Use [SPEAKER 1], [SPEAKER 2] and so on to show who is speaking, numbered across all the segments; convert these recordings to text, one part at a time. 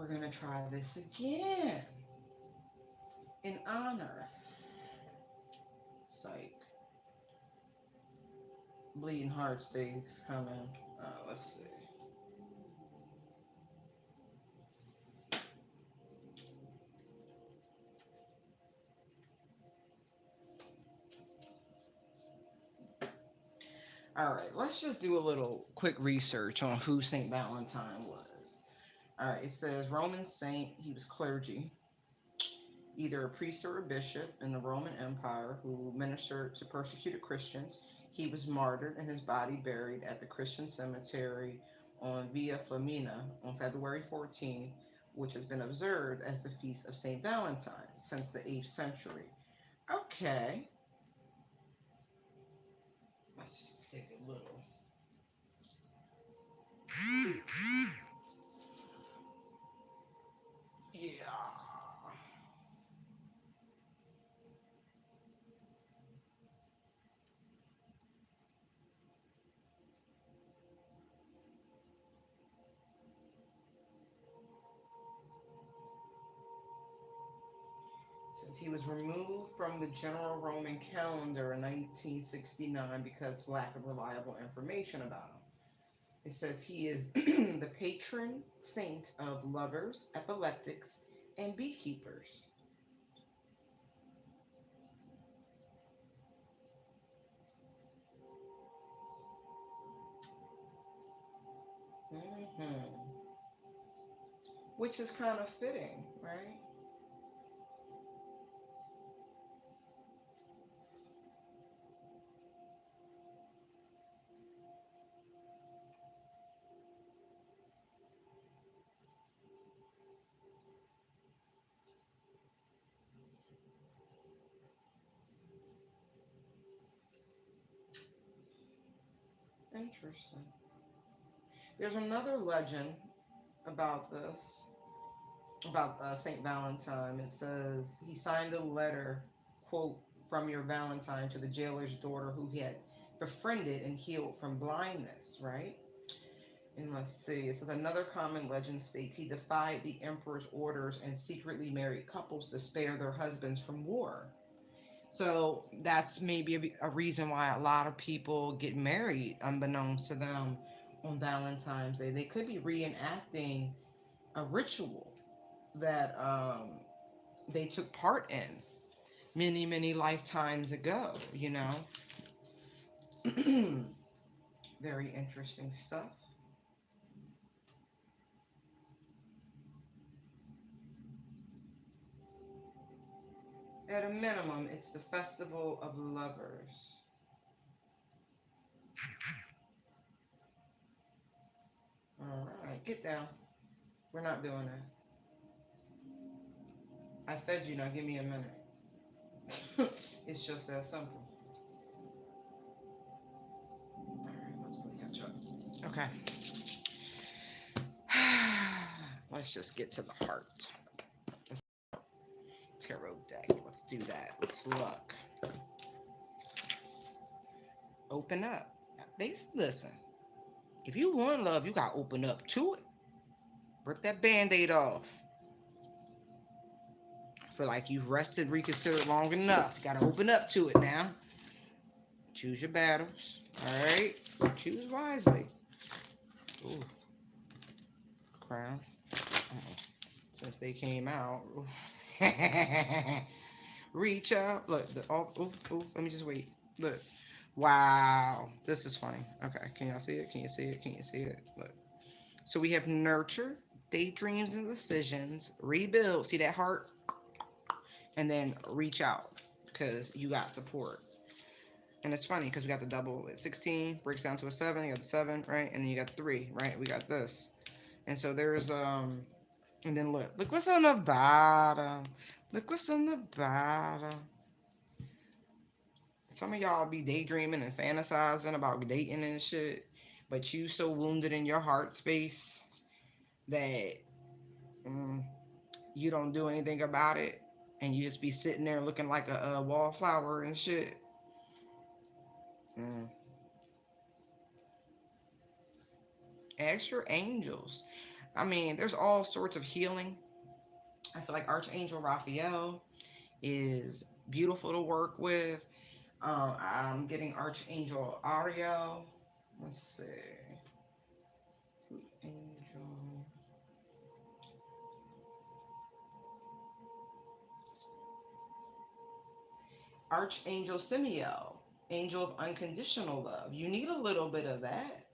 [SPEAKER 1] we're going to try this again in honor. Psych. Bleeding Heart Days coming. Let's see. All right, let's just do a little quick research on who St. Valentine was. All right, it says Roman saint, he was clergy, either a priest or a bishop in the Roman Empire who ministered to persecuted Christians. He was martyred and his body buried at the Christian cemetery on Via Flaminia on February 14th, which has been observed as the feast of St. Valentine since the 8th century. Okay, let's dig a little. Yeah. Since he was removed from the general Roman calendar in 1969 because of lack of reliable information about him. It says he is the patron saint of lovers, epileptics, and beekeepers. Hmm. Which is kind of fitting, right? Interesting. There's another legend about this, about St. Valentine. It says he signed a letter, quote, from your Valentine to the jailer's daughter who he had befriended and healed from blindness, right? And let's see, it says another common legend states he defied the emperor's orders and secretly married couples to spare their husbands from war. So that's maybe a reason why a lot of people get married unbeknownst to them on Valentine's Day. They could be reenacting a ritual that they took part in many, many lifetimes ago, you know? Very interesting stuff. At a minimum, it's the Festival of Lovers. All right, get down. We're not doing that. I fed you, now give me a minute. It's just that simple. All right, let's play catch up. Okay. Let's just get to the heart. Tarot deck. Let's do that. Let's look. Let's open up. They listen. If you want love, you gotta open up to it. Rip that band-aid off. I feel like you've rested, reconsidered long enough. You gotta open up to it now. Choose your battles. All right. Choose wisely. Ooh, crown. Since they came out. Reach out. Look. Let me just wait. Look. Wow. This is funny. Okay. Can y'all see it? Can you see it? Can you see it? Look. So we have nurture, daydreams and decisions, rebuild. See that heart? And then reach out because you got support. And it's funny because we got the double at 16, breaks down to a 7. You got the 7, right? And then you got 3, right? We got this. And so there's and then look what's on the bottom. Look what's on the bottom. Some of y'all be daydreaming and fantasizing about dating and shit, but you so wounded in your heart space that mm, you don't do anything about it, and you just be sitting there looking like a wallflower and shit. Mm. Ask your angels. I mean, there's all sorts of healing. I feel like Archangel Raphael is beautiful to work with. I'm getting Archangel Ariel. Let's see. Angel. Archangel Simiel. Angel of unconditional love. You need a little bit of that.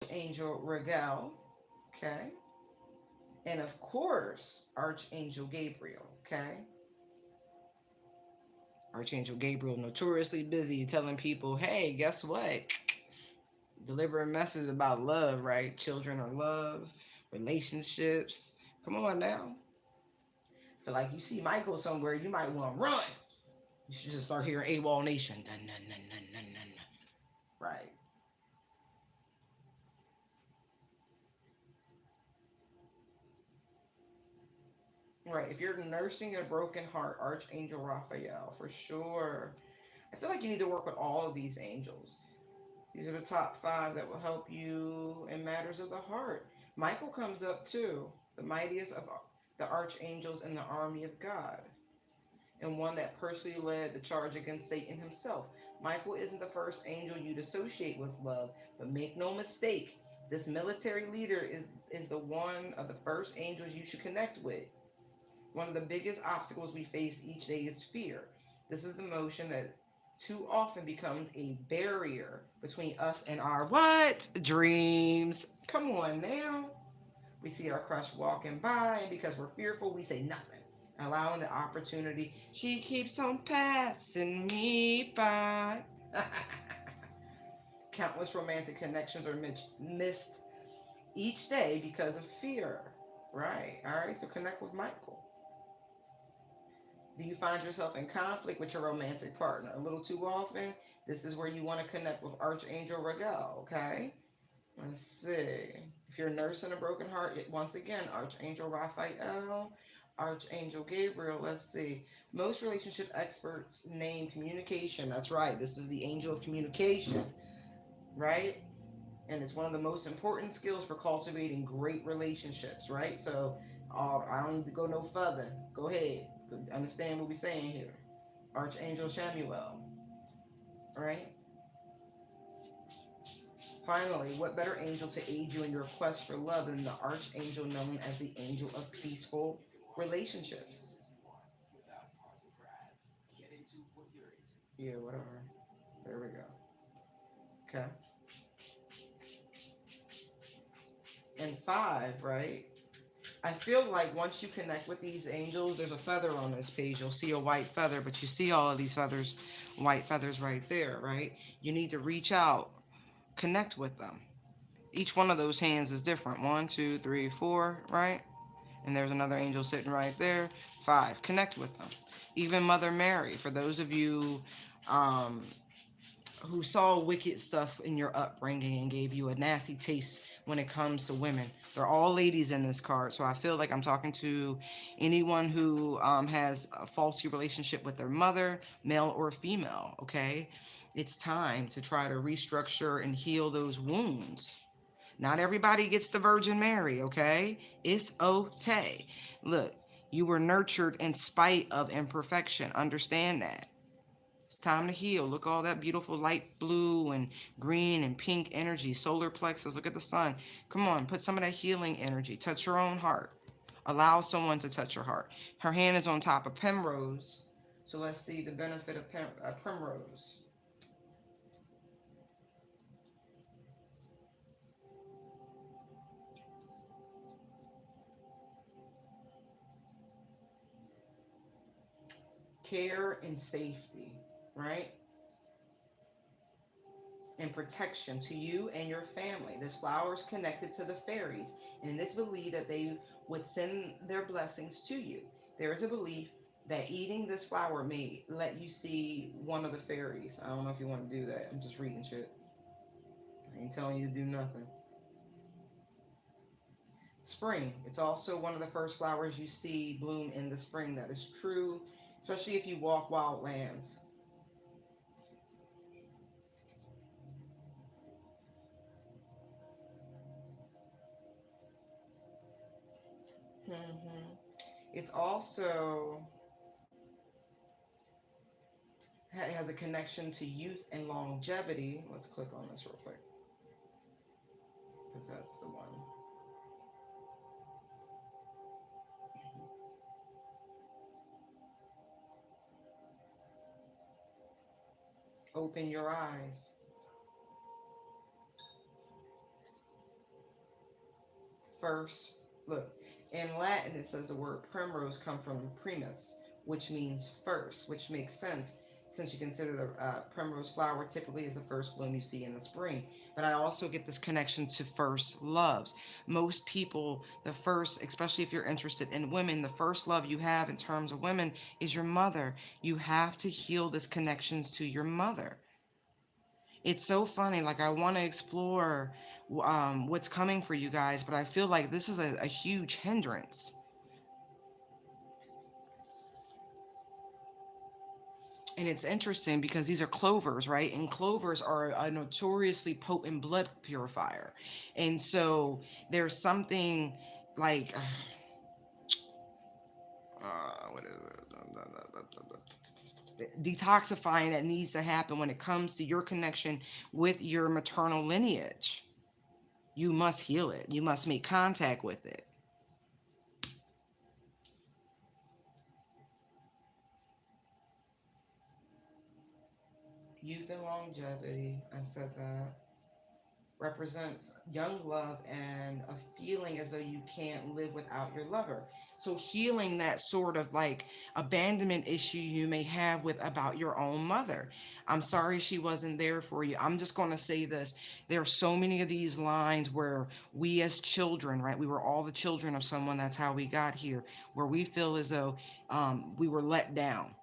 [SPEAKER 1] Archangel Regal. Okay. And of course, Archangel Gabriel. Okay. Archangel Gabriel notoriously busy telling people, hey, guess what? Delivering messages about love, right? Children are love, relationships. Come on now. Feel like you see Michael somewhere, you might want to run. You should just start hearing AWOL Nation. Dun, dun, dun, dun, dun, dun, dun. Right. Right. If you're nursing a broken heart, Archangel Raphael, for sure. I feel like you need to work with all of these angels. These are the top five that will help you in matters of the heart. Michael comes up too, the mightiest of the archangels in the army of God, and one that personally led the charge against Satan himself. Michael isn't the first angel you'd associate with love, but make no mistake, this military leader is the one of the first angels you should connect with. One of the biggest obstacles we face each day is fear. This is the motion that too often becomes a barrier between us and our what? Dreams. Come on now. We see our crush walking by, and because we're fearful, we say nothing, allowing the opportunity. She keeps on passing me by. Countless romantic connections are missed each day because of fear. Right. All right. So connect with Michael. Do you find yourself in conflict with your romantic partner a little too often? This is where you want to connect with Archangel Regal, okay? Let's see. If you're nursing a broken heart, once again, Archangel Raphael, Archangel Gabriel. Let's see. Most relationship experts name communication. That's right. This is the angel of communication, right? And it's one of the most important skills for cultivating great relationships, right? So I don't need to go no further. Go ahead. Understand what we're saying here. Archangel Samuel, right? Finally, what better angel to aid you in your quest for love than the archangel known as the angel of peaceful relationships? Yeah, whatever. There we go. Okay. And five, right? I feel like once you connect with these angels, there's a feather on this page. You'll see a white feather, but you see all of these feathers, white feathers right there, right? You need to reach out, connect with them. Each one of those hands is different. One, two, three, four, right? And there's another angel sitting right there. Five, connect with them. Even Mother Mary, for those of you um, who saw wicked stuff in your upbringing and gave you a nasty taste when it comes to women. They're all ladies in this card, so I feel like I'm talking to anyone who has a faulty relationship with their mother, male or female, okay? It's time to try to restructure and heal those wounds. Not everybody gets the Virgin Mary, okay? It's okay. Look, you were nurtured in spite of imperfection. Understand that. It's time to heal. Look all that beautiful light blue and green and pink energy, solar plexus. Look at the sun. Come on, put some of that healing energy. Touch your own heart. Allow someone to touch your heart. Her hand is on top of Primrose. So let's see the benefit of Primrose. Care and safety, right? And protection to you and your family. This flower is connected to the fairies, and it is believed that they would send their blessings to you. There is a belief that eating this flower may let you see one of the fairies. I don't know if you want to do that. I'm just reading shit. I ain't telling you to do nothing. Spring. It's also one of the first flowers you see bloom in the spring. That is true, especially if you walk wild lands. It's also has a connection to youth and longevity. Let's click on this real quick because that's the one. Open your eyes. First, look, in Latin it says the word primrose come from primus, which means first, which makes sense since you consider the primrose flower typically is the first bloom you see in the spring. But I also get this connection to first loves. Most people, the first, especially if you're interested in women, the first love you have in terms of women is your mother. You have to heal this connections to your mother. It's so funny. Like, I want to explore what's coming for you guys, but I feel like this is a huge hindrance. And it's interesting because these are clovers, right? And clovers are a notoriously potent blood purifier. And so there's something like, what is it? Detoxifying that needs to happen when it comes to your connection with your maternal lineage. You must heal it. You must make contact with it. Youth and longevity, I said that, represents young love and a feeling as though you can't live without your lover. So healing that sort of like abandonment issue you may have with about your own mother. I'm sorry she wasn't there for you. I'm just going to say this. There are so many of these lines where we as children, right? We were all the children of someone. That's how we got here, where we feel as though we were let down.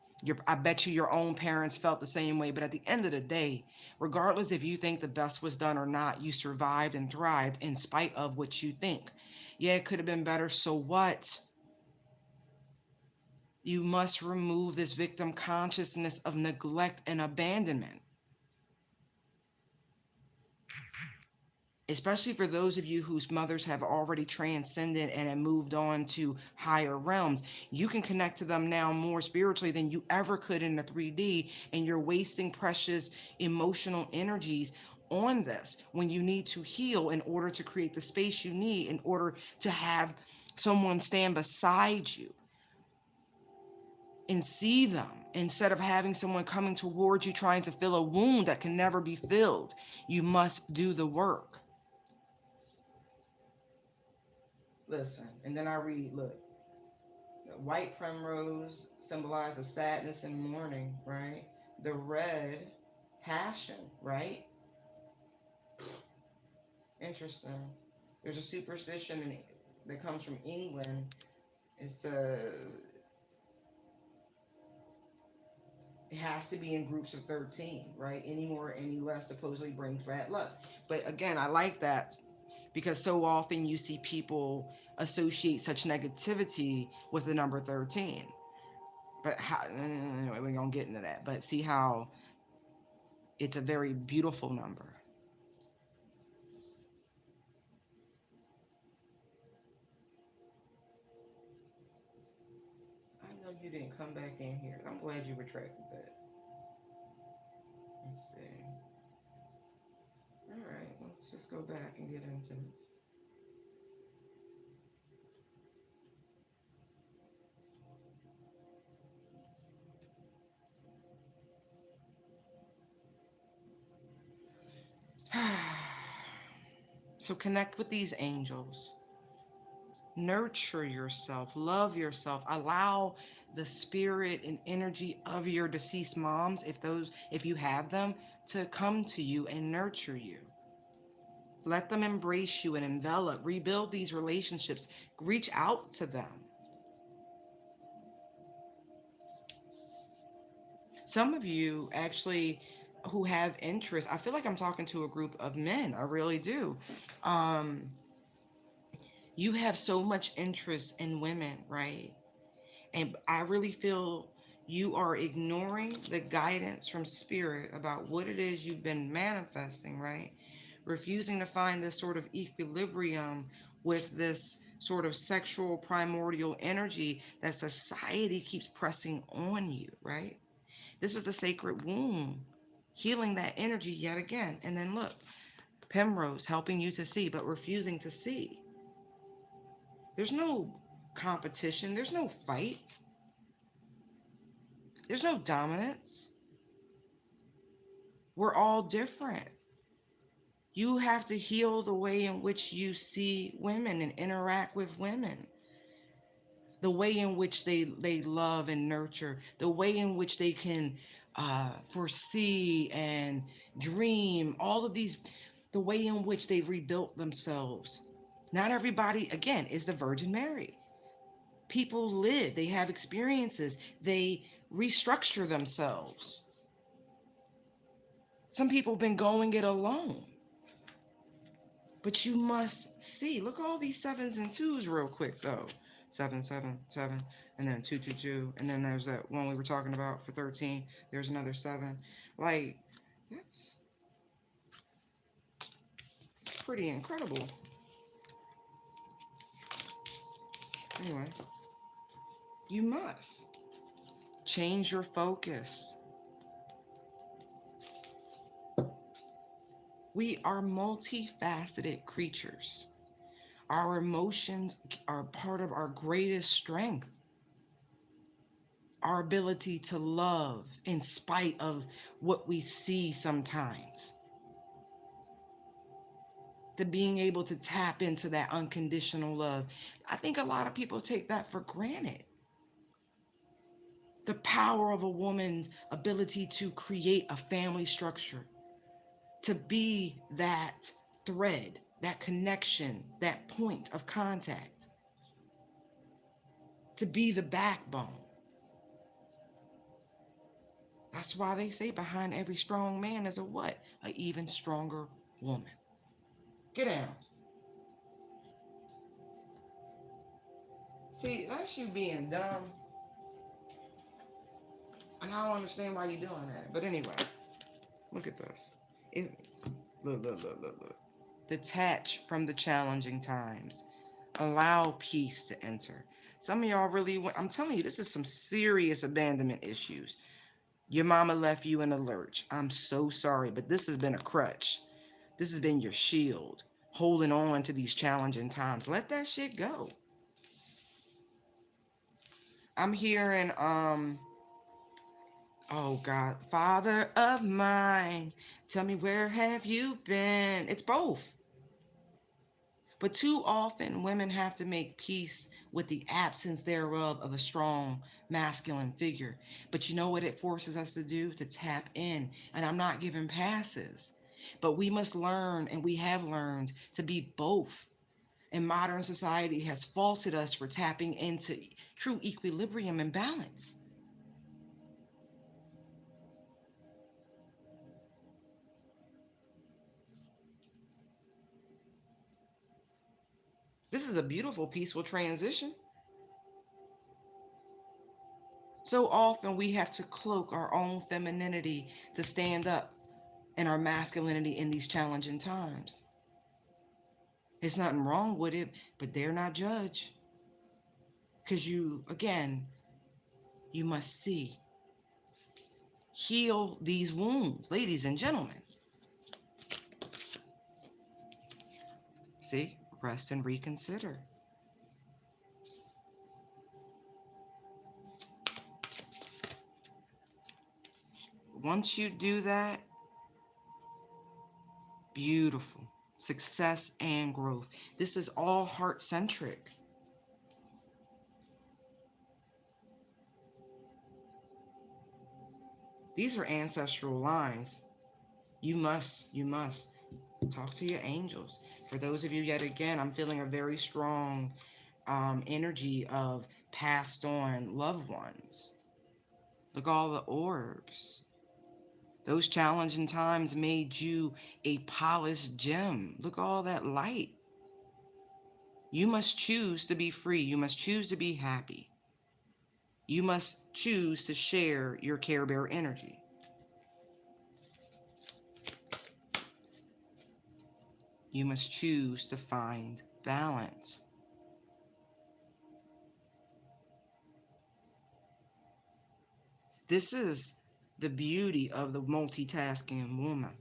[SPEAKER 1] I bet you your own parents felt the same way. But at the end of the day, regardless if you think the best was done or not, you survived and thrived in spite of what you think. Yeah, it could have been better. So what? You must remove this victim consciousness of neglect and abandonment. Especially for those of you whose mothers have already transcended and have moved on to higher realms, you can connect to them now more spiritually than you ever could in the 3D, and you're wasting precious emotional energies on this when you need to heal in order to create the space you need in order to have someone stand beside you and see them instead of having someone coming towards you trying to fill a wound that can never be filled. You must do the work. Listen, and then I read, look, the white primrose symbolizes sadness and mourning, right? The red, passion, right? Interesting. There's a superstition that comes from England. It says it has to be in groups of 13, right? Any more, any less supposedly brings bad luck. But again, I like that because so often you see people associate such negativity with the number 13. But how, anyway, we're gonna get into that. But see how it's a very beautiful number. I know you didn't come back in here. I'm glad you retracted that. Let's see. All right, let's just go back and get into this. So connect with these angels. Nurture yourself, love yourself, allow the spirit and energy of your deceased moms, if you have them, to come to you and nurture you. Let them embrace you and envelop, rebuild these relationships, reach out to them. Some of you actually who have interest, I feel like I'm talking to a group of men, I really do. Um, you have so much interest in women, right? And I really feel you are ignoring the guidance from spirit about what it is you've been manifesting, right? Refusing to find this sort of equilibrium with this sort of sexual primordial energy that society keeps pressing on you, right? This is the sacred womb, healing that energy yet again. And then look, Primrose helping you to see, but refusing to see. There's no competition, there's no fight, there's no dominance. We're all different. You have to heal the way in which you see women and interact with women, the way in which they love and nurture, the way in which they can foresee and dream, all of these, the way in which they've rebuilt themselves. Not everybody, again, is the Virgin Mary. People live, they have experiences, they restructure themselves. Some people have been going it alone. But you must see. Look at all these sevens and twos real quick though. 7, 7, 7, and then 2, 2, 2, and then there's that one we were talking about for 13. There's another 7. Like, that's pretty incredible. Anyway, you must change your focus. We are multifaceted creatures. Our emotions are part of our greatest strength. Our ability to love in spite of what we see sometimes. The being able to tap into that unconditional love. I think a lot of people take that for granted. The power of a woman's ability to create a family structure, to be that thread, that connection, that point of contact, to be the backbone. That's why they say behind every strong man is a what? An even stronger woman. Get down. See, that's you being dumb. And I don't understand why you're doing that. But anyway, look at this. Look. Detach from the challenging times. Allow peace to enter. Some of y'all really, I'm telling you, this is some serious abandonment issues. Your mama left you in a lurch. I'm so sorry, but this has been a crutch. This has been your shield, holding on to these challenging times. Let that shit go. I'm hearing, oh God, Father of mine, tell me where have you been? It's both. But too often women have to make peace with the absence thereof of a strong masculine figure. But you know what it forces us to do? To tap in. And I'm not giving passes. But we must learn, and we have learned, to be both. And modern society has faulted us for tapping into true equilibrium and balance. This is a beautiful, peaceful transition. So often we have to cloak our own femininity to stand up in our masculinity in these challenging times. There's nothing wrong with it, but dare not judge. Because you, again, you must see. Heal these wounds, ladies and gentlemen. See, rest and reconsider. Once you do that, beautiful. Success and growth. This is all heart-centric. These are ancestral lines. You must talk to your angels. For those of you, yet again, I'm feeling a very strong energy of passed on loved ones. Look, all the orbs. Those challenging times made you a polished gem. Look, all that light. You must choose to be free. You must choose to be happy. You must choose to share your Care Bear energy. You must choose to find balance. This is the beauty of the multitasking woman.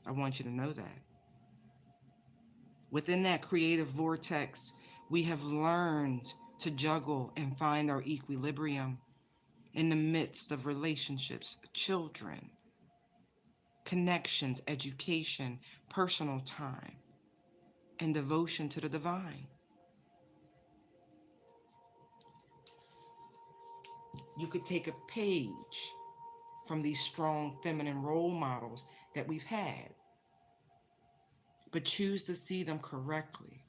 [SPEAKER 1] I want you to know that. Within that creative vortex, we have learned to juggle and find our equilibrium in the midst of relationships, children, connections, education, personal time, and devotion to the divine. You could take a page from these strong feminine role models that we've had, but choose to see them correctly.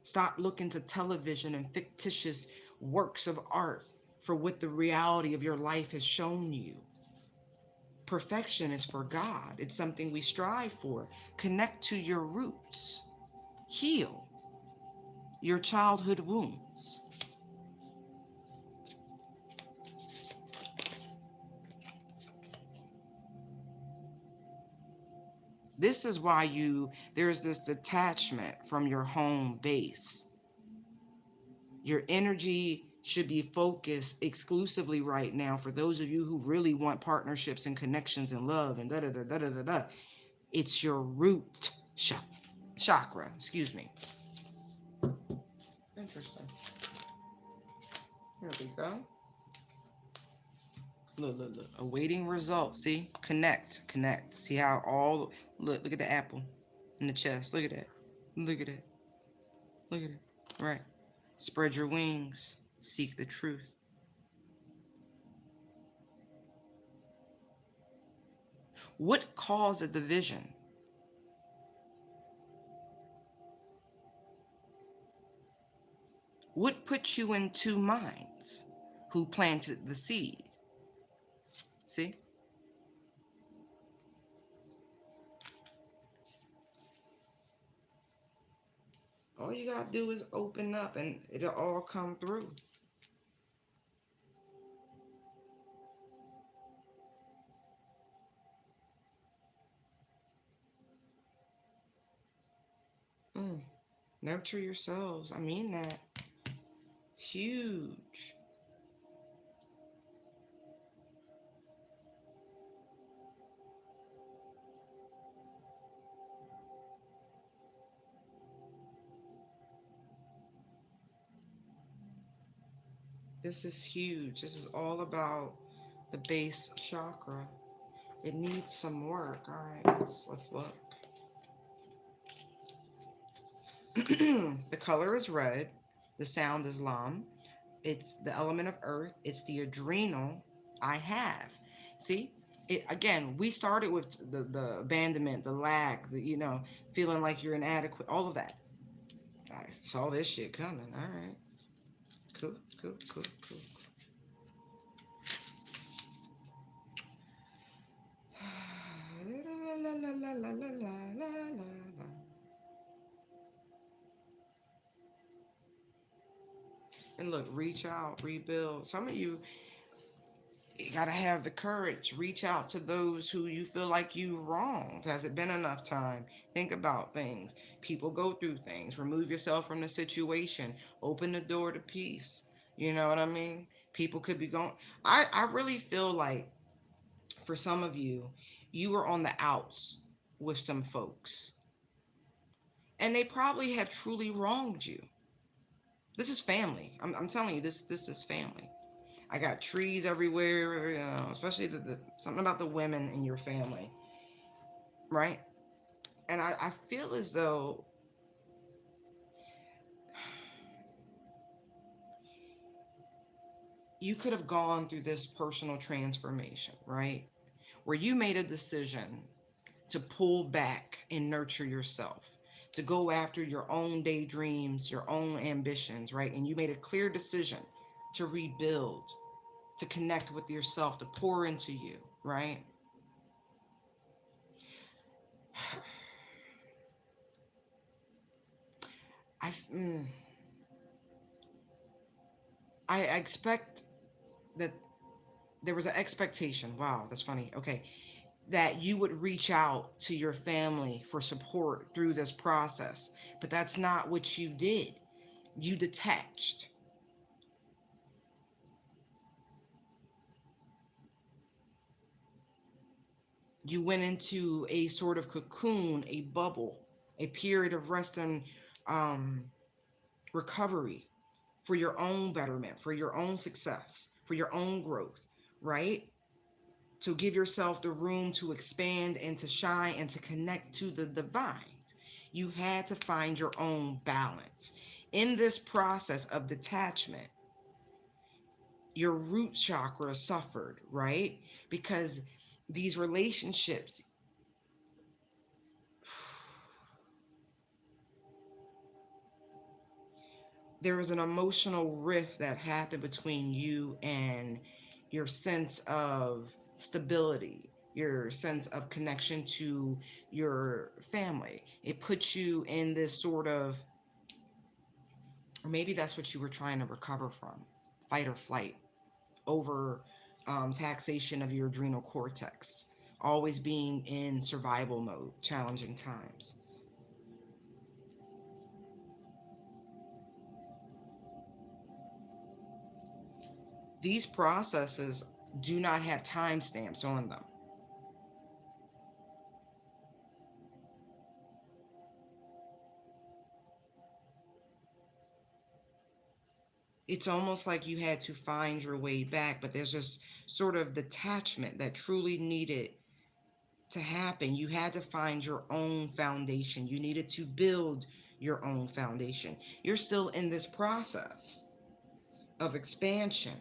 [SPEAKER 1] Stop looking to television and fictitious works of art for what the reality of your life has shown you. Perfection is for God. It's something we strive for. Connect to your roots. Heal your childhood wounds. This is why there's this detachment from your home base. Your energy should be focused exclusively right now for those of you who really want partnerships and connections and love and da da da da da da da. It's your root chakra. Excuse me. Interesting. Here we go. Look. Awaiting results. See? Connect. See how look at the apple in the chest. Look at that. Look at it. Look at it. Right. Spread your wings. Seek the truth. What caused a division? What put you in two minds? Who planted the seed? See? All you gotta do is open up and it'll all come through. Nurture yourselves. I mean that. It's huge. This is huge. This is all about the base chakra. It needs some work. All right, let's look. The color is red. The sound is lam. It's the element of earth. It's the adrenal. I have. See? Again, we started with the abandonment, the lack, feeling like you're inadequate, all of that. I saw this shit coming. All right. Cool. And look, reach out, rebuild. Some of you gotta have the courage. Reach out to those who you feel like you wronged. Has it been enough time? Think about things. People go through things. Remove yourself from the situation. Open the door to peace. You know what I mean? People could be going. I really feel like for some of you, you were on the outs with some folks. And they probably have truly wronged you. This is family. I'm telling you, this is family. I got trees everywhere, especially something about the women in your family, right? And I feel as though you could have gone through this personal transformation, right? Where you made a decision to pull back and nurture yourself, to go after your own daydreams, your own ambitions, right? And you made a clear decision to rebuild, to connect with yourself, to pour into you, right? I, mm, I expect that there was an expectation. Wow, that's funny. Okay. that you would reach out to your family for support through this process, but that's not what you did. You detached. You went into a sort of cocoon, a bubble, a period of rest and um, recovery for your own betterment, for your own success, for your own growth, right? To give yourself the room to expand and to shine and to connect to the divine. You had to find your own balance. In this process of detachment, your root chakra suffered, right? Because these relationships, there was an emotional rift that happened between you and your sense of stability, your sense of connection to your family. It puts you in this sort of, or maybe that's what you were trying to recover from, fight or flight, over taxation of your adrenal cortex, always being in survival mode, challenging times. These processes do not have timestamps on them. It's almost like you had to find your way back, but there's this sort of detachment that truly needed to happen. You had to find your own foundation. You needed to build your own foundation. You're still in this process of expansion.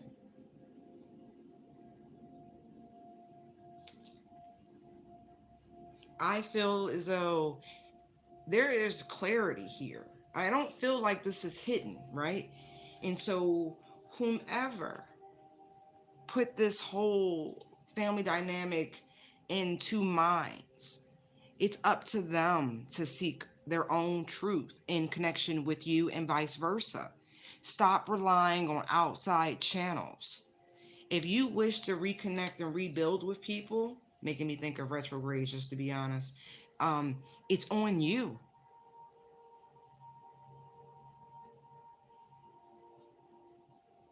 [SPEAKER 1] I feel as though there is clarity here. I don't feel like this is hidden, right? And so, whomever put this whole family dynamic in two minds, it's up to them to seek their own truth in connection with you and vice versa. Stop relying on outside channels. If you wish to reconnect and rebuild with people, making me think of retrogrades, just to be honest, um, it's on you.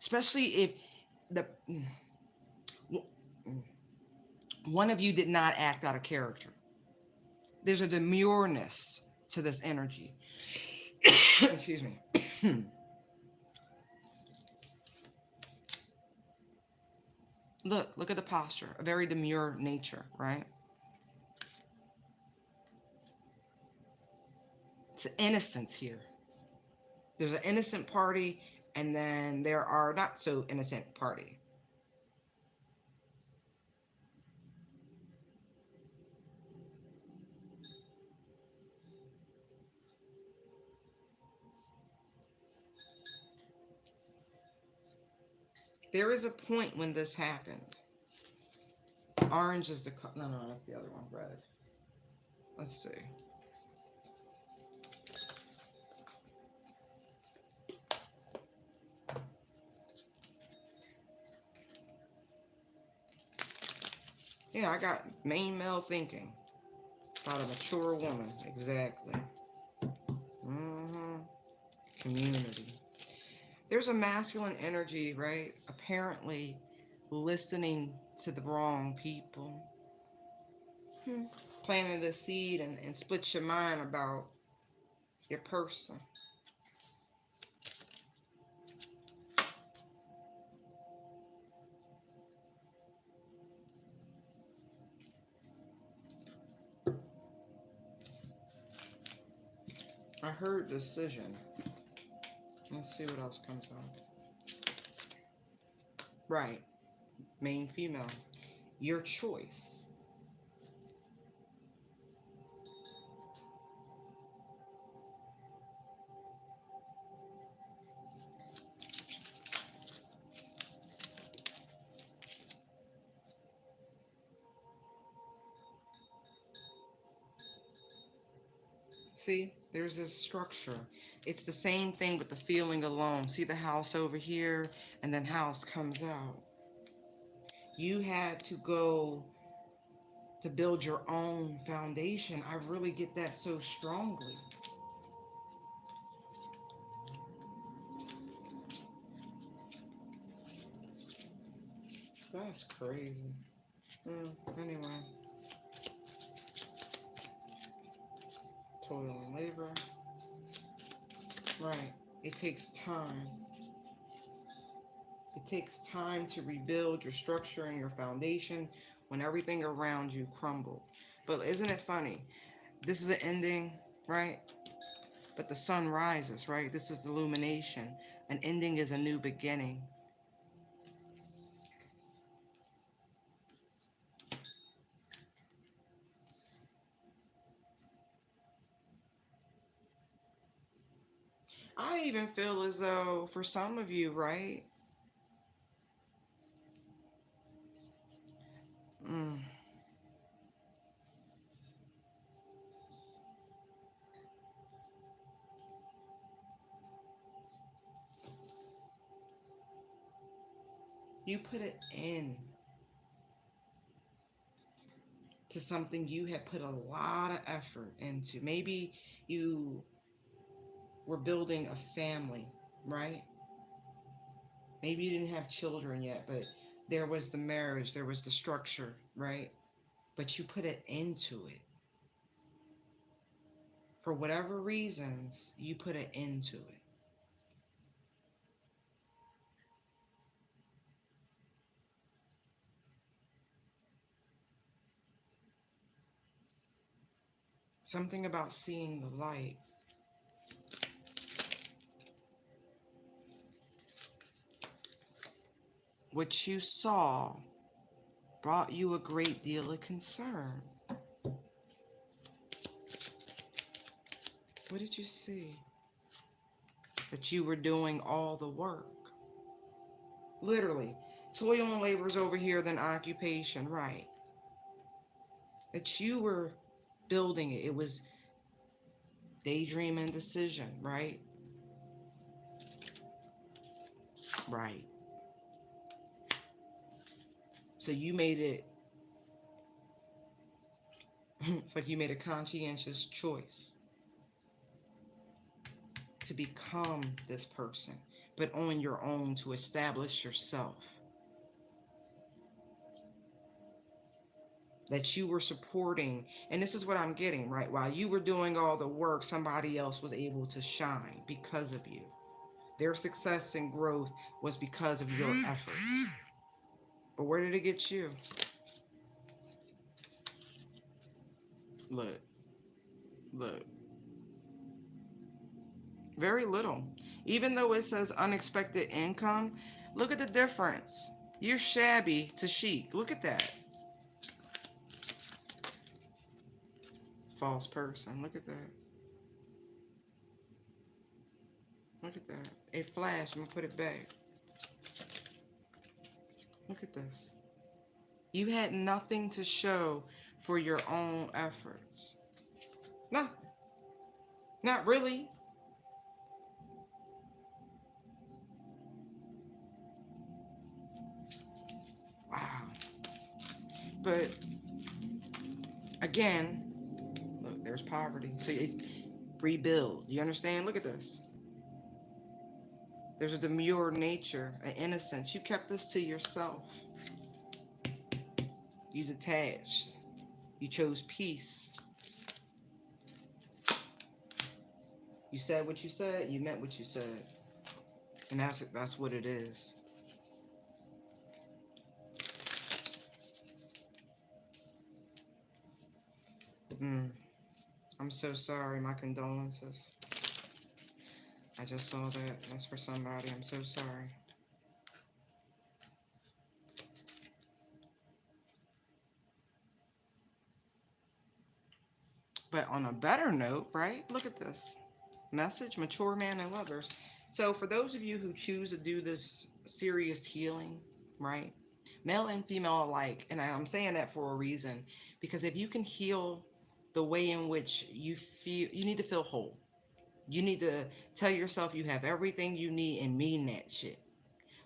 [SPEAKER 1] Especially if the one of you did not act out of character. There's a demureness to this energy. Excuse me. Look at the posture, a very demure nature, right? It's innocence here. There's an innocent party, and then there are not so innocent party. There is a point when this happened. Orange is the no, that's the other one. Red. Let's see. Yeah, I got main male thinking about a mature woman. Exactly. Mm-hmm. Community. There's a masculine energy, right? Apparently listening to the wrong people. Hmm. Planting a seed and split your mind about your person. I heard decision. Let's see what else comes up. Right. Main female. Your choice. See, there's this structure. It's the same thing with the feeling alone. See the house over here, and then house comes out. You had to go to build your own foundation. I really get that so strongly. That's crazy. Anyway, toil and labor. Right. It takes time. It takes time to rebuild your structure and your foundation when everything around you crumbled. But isn't it funny? This is an ending, right? But the sun rises, right? This is the illumination. An ending is a new beginning. I even feel as though for some of you, right? Mm, you put it in to something you had put a lot of effort into. Maybe you were building a family, right? Maybe you didn't have children yet, but there was the marriage, there was the structure, right? But you put it into it. For whatever reasons, you put it into it. Something about seeing the light. What you saw brought you a great deal of concern. What did you see? That you were doing all the work. Literally, toil and labor is over here than occupation, right? That you were building it. It was daydream and decision, right? Right. So you made it, it's like you made a conscientious choice to become this person, but on your own to establish yourself. That you were supporting, and this is what I'm getting, right? While you were doing all the work, somebody else was able to shine because of you. Their success and growth was because of your efforts. But where did it get you? Look, look. Very little. Even though it says unexpected income, look at the difference. You're shabby to chic. Look at that. False person. Look at that. Look at that. It flashed. I'm going to put it back. Look at this. You had nothing to show for your own efforts. No, not really. Wow. But again, look, there's poverty. So it's rebuild. You understand? Look at this. There's a demure nature, an innocence. You kept this to yourself. You detached. You chose peace. You said what you said. You meant what you said. And that's what it is. I'm so sorry. My condolences. I just saw that. That's for somebody. I'm so sorry. But on a better note, right? Look at this. Message, mature man and lovers. So for those of you who choose to do this serious healing, right? Male and female alike, and I'm saying that for a reason, because if you can heal the way in which you feel, you need to feel whole. You need to tell yourself you have everything you need and mean that shit.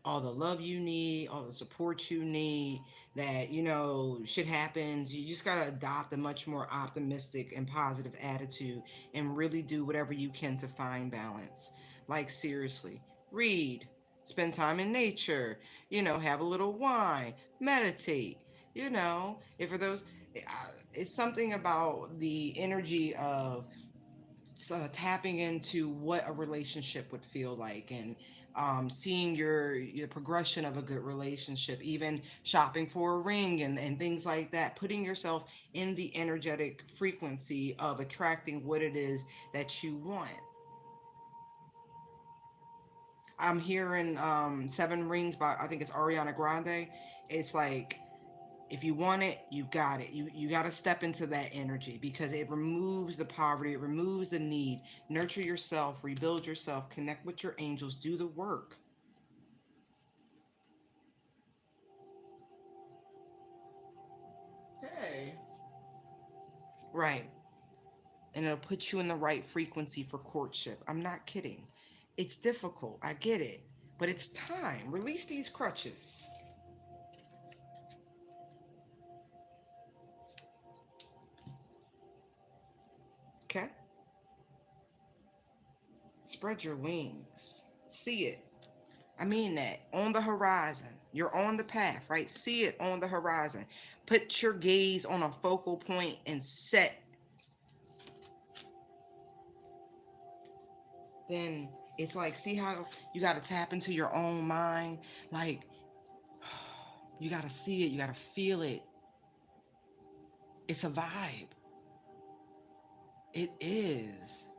[SPEAKER 1] all the love you need, all the support you need, that, you know, shit happens. You just got to adopt a much more optimistic and positive attitude and really do whatever you can to find balance. Like, seriously, read, spend time in nature, you know, have a little wine, meditate, you know, if for those, it's something about the energy of tapping into what a relationship would feel like, and seeing your progression of a good relationship, even shopping for a ring and things like that, putting yourself in the energetic frequency of attracting what it is that you want. I'm hearing Seven Rings by, I think it's Ariana Grande. It's like, if you want it, you got it. You got to step into that energy because it removes the poverty, it removes the need. Nurture yourself, rebuild yourself, connect with your angels, do the work. Hey. Right. And it'll put you in the right frequency for courtship. I'm not kidding. It's difficult. I get it. But it's time. Release these crutches. Okay? Spread your wings. See it. I mean that. On the horizon. You're on the path, right? See it on the horizon. Put your gaze on a focal point and set. Then it's like, see how you got to tap into your own mind? Like, you got to see it. You got to feel it. It's a vibe. It is.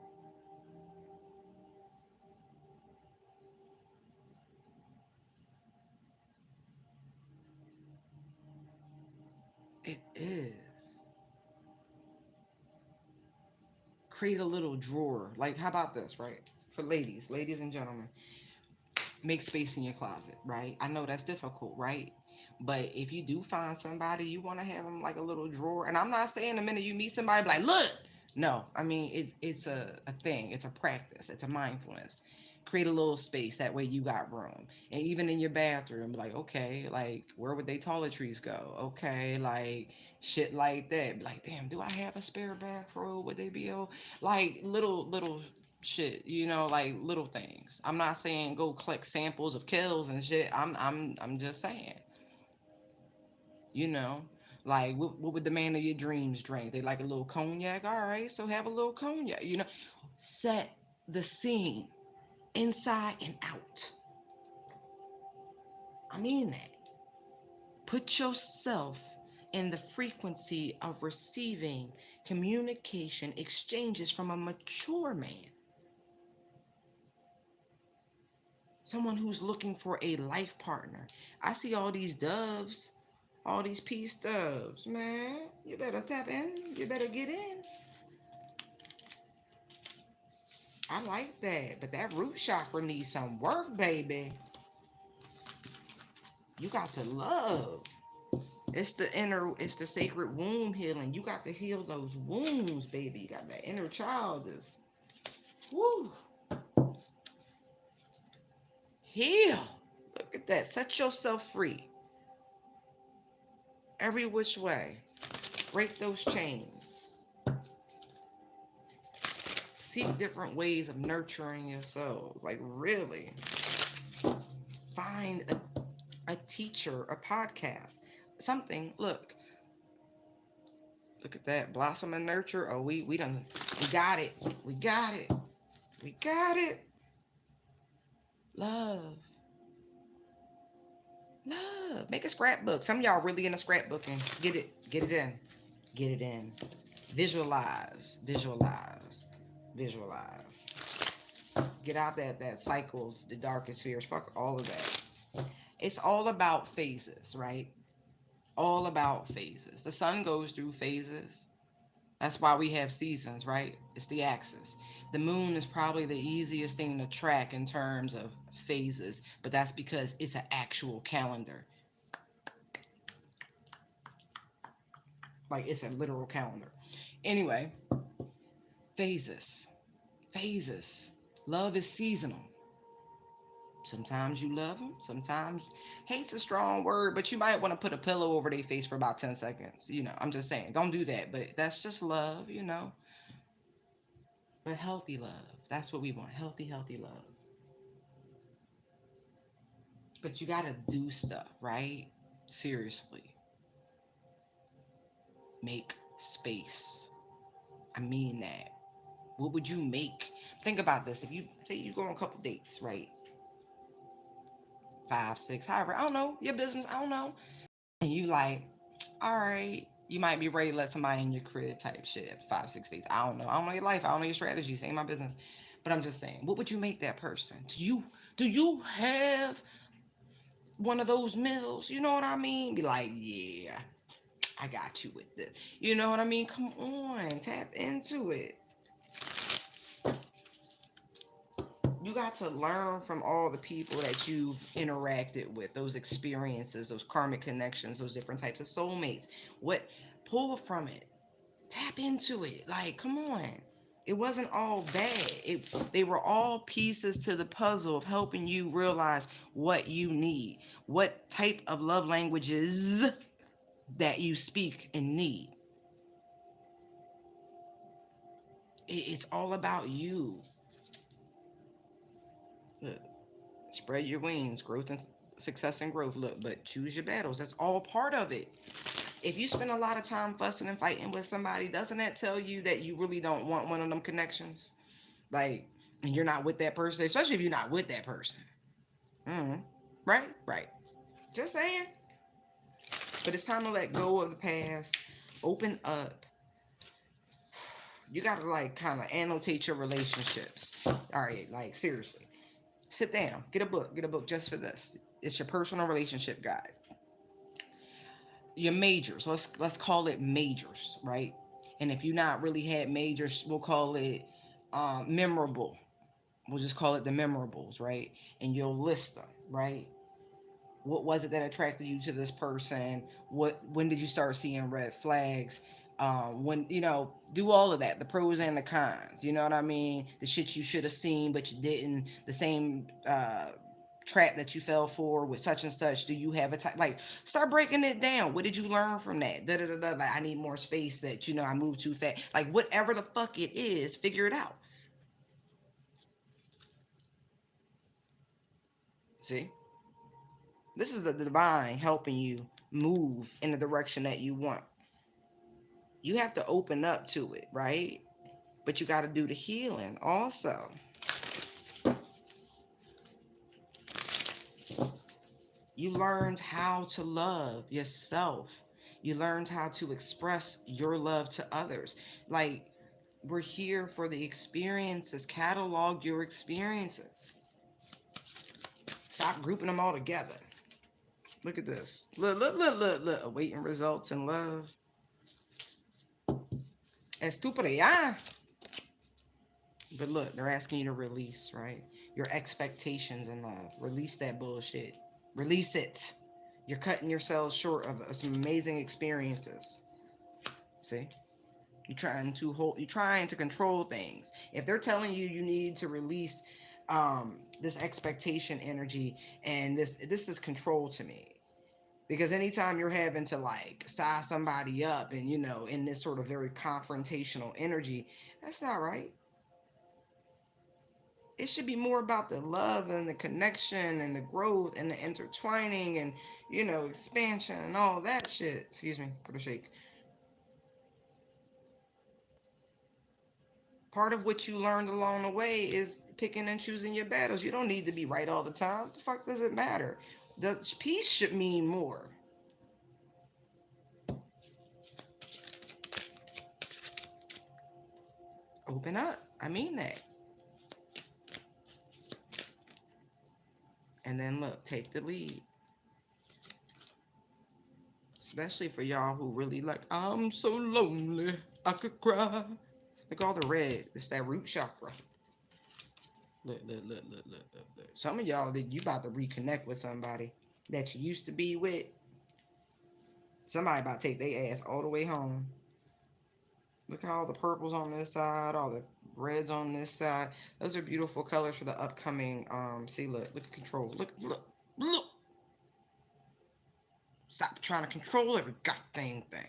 [SPEAKER 1] It is. Create a little drawer. Like, how about this, right? For ladies and gentlemen, make space in your closet, right? I know that's difficult, right? But if you do find somebody, you want to have them like a little drawer. And I'm not saying the minute you meet somebody, be like, look. No, I mean, it's a thing. It's a practice. It's a mindfulness. Create a little space. That way you got room. And even in your bathroom, like, okay, like, where would they toiletries go? Okay, like, shit like that. Like, damn, do I have a spare bathrobe? Would they be able, like, little shit, you know, like little things. I'm not saying go collect samples of kills and shit. I'm just saying, you know, like what would the man of your dreams drink? They like a little cognac. All right, so have a little cognac. You know, set the scene inside and out. I mean that. Put yourself in the frequency of receiving communication exchanges from a mature man, someone who's looking for a life partner. I see all these doves, all these peace doves. Man, you better step in. You better get in. I like that. But that root chakra needs some work, baby. You got to love. It's the sacred womb healing. You got to heal those wounds, baby. You got that inner child. This, woo, heal. Look at that. Set yourself free every which way. Break those chains. Seek different ways of nurturing yourselves. Like, really, find a teacher, a podcast, something. Look at that. Blossom and nurture. Oh, we done, we got it. We got it. We got it. Love. Love. Make a scrapbook. Some of y'all really into scrapbooking. Get it. Get it in. Get it in. Visualize. Visualize. Visualize. Get out that cycle of the darkest fears. Fuck all of that. It's all about phases, right? All about phases. The sun goes through phases. That's why we have seasons, right? It's the axis. The moon is probably the easiest thing to track in terms of phases, but that's because it's an actual calendar. Like, it's a literal calendar. Anyway, phases. Phases. Love is seasonal. Sometimes you love them. Sometimes hate's a strong word, but you might want to put a pillow over their face for about 10 seconds. I'm just saying, don't do that. But that's just love. But healthy love. That's what we want. Healthy, healthy love. But you got to do stuff, right? Seriously. Make space. I mean that. What would you make? Think about this. If you say you go on a couple dates, right? 5, 6, however, I don't know, your business, I don't know. And you like, all right, you might be ready to let somebody in your crib type shit at 5, 6 days. I don't know. I don't know your life. I don't know your strategies. Ain't my business. But I'm just saying, what would you make that person? Do you have one of those meals? You know what I mean? Be like, yeah, I got you with this. You know what I mean? Come on, tap into it. You got to learn from all the people that you've interacted with, those experiences, those karmic connections, those different types of soulmates. What pull from it? Tap into it. Like, come on. It wasn't all bad. They were all pieces to the puzzle of helping you realize what you need, what type of love languages that you speak and need. It's all about you. Look, spread your wings, growth and success and growth. Look, but choose your battles. That's all part of it. If you spend a lot of time fussing and fighting with somebody, doesn't that tell you that you really don't want one of them connections? Like, and you're not with that person, especially if you're not with that person. Mm-hmm. Right? Right. Just saying. But it's time to let go of the past. Open up. You gotta like kind of annotate your relationships. All right, like seriously. Sit down. Get a book. Get a book just for this. It's your personal relationship guide. Your majors. Let's call it majors, right? And if you not really had majors, we'll call it memorable. We'll just call it the memorables, right? And you'll list them, right? What was it that attracted you to this person? When did you start seeing red flags? When do all of that, the pros and the cons. You know what I mean? The shit you should have seen but you didn't. The same trap that you fell for with such and such. Do you have a type? Like, start breaking it down. What did you learn from that? Da da da da. Like, I need more space. That I moved too fast. Like, whatever the fuck it is, figure it out. See, this is the divine helping you move in the direction that you want. You have to open up to it, right? But you got to do the healing also. You learned how to love yourself. You learned how to express your love to others. Like, we're here for the experiences. Catalog your experiences. Stop grouping them all together. Look at this. Look, look, look, look, look. Awaiting results in love. Estupidez. But look, they're asking you to release, right? Your expectations in love. Release that bullshit. Release it. You're cutting yourselves short of some amazing experiences. See? You're trying to control things. If they're telling you you need to release this expectation energy, and this is control to me. Because anytime you're having to like size somebody up and in this sort of very confrontational energy, that's not right. It should be more about the love and the connection and the growth and the intertwining and expansion and all that shit. Excuse me for the shake. Part of what you learned along the way is picking and choosing your battles. You don't need to be right all the time. The fuck does it matter? The peace should mean more. Open up. I mean that. And then look, take the lead. Especially for y'all who really like, I'm so lonely, I could cry. Look, all the red. It's that root chakra. Look, look, look, look, look, look, look. Some of y'all that you about to reconnect with somebody that you used to be with. Somebody about to take their ass all the way home. Look how all the purples on this side, all the reds on this side. Those are beautiful colors for the upcoming, see, look at control. Look. Stop trying to control every goddamn thing.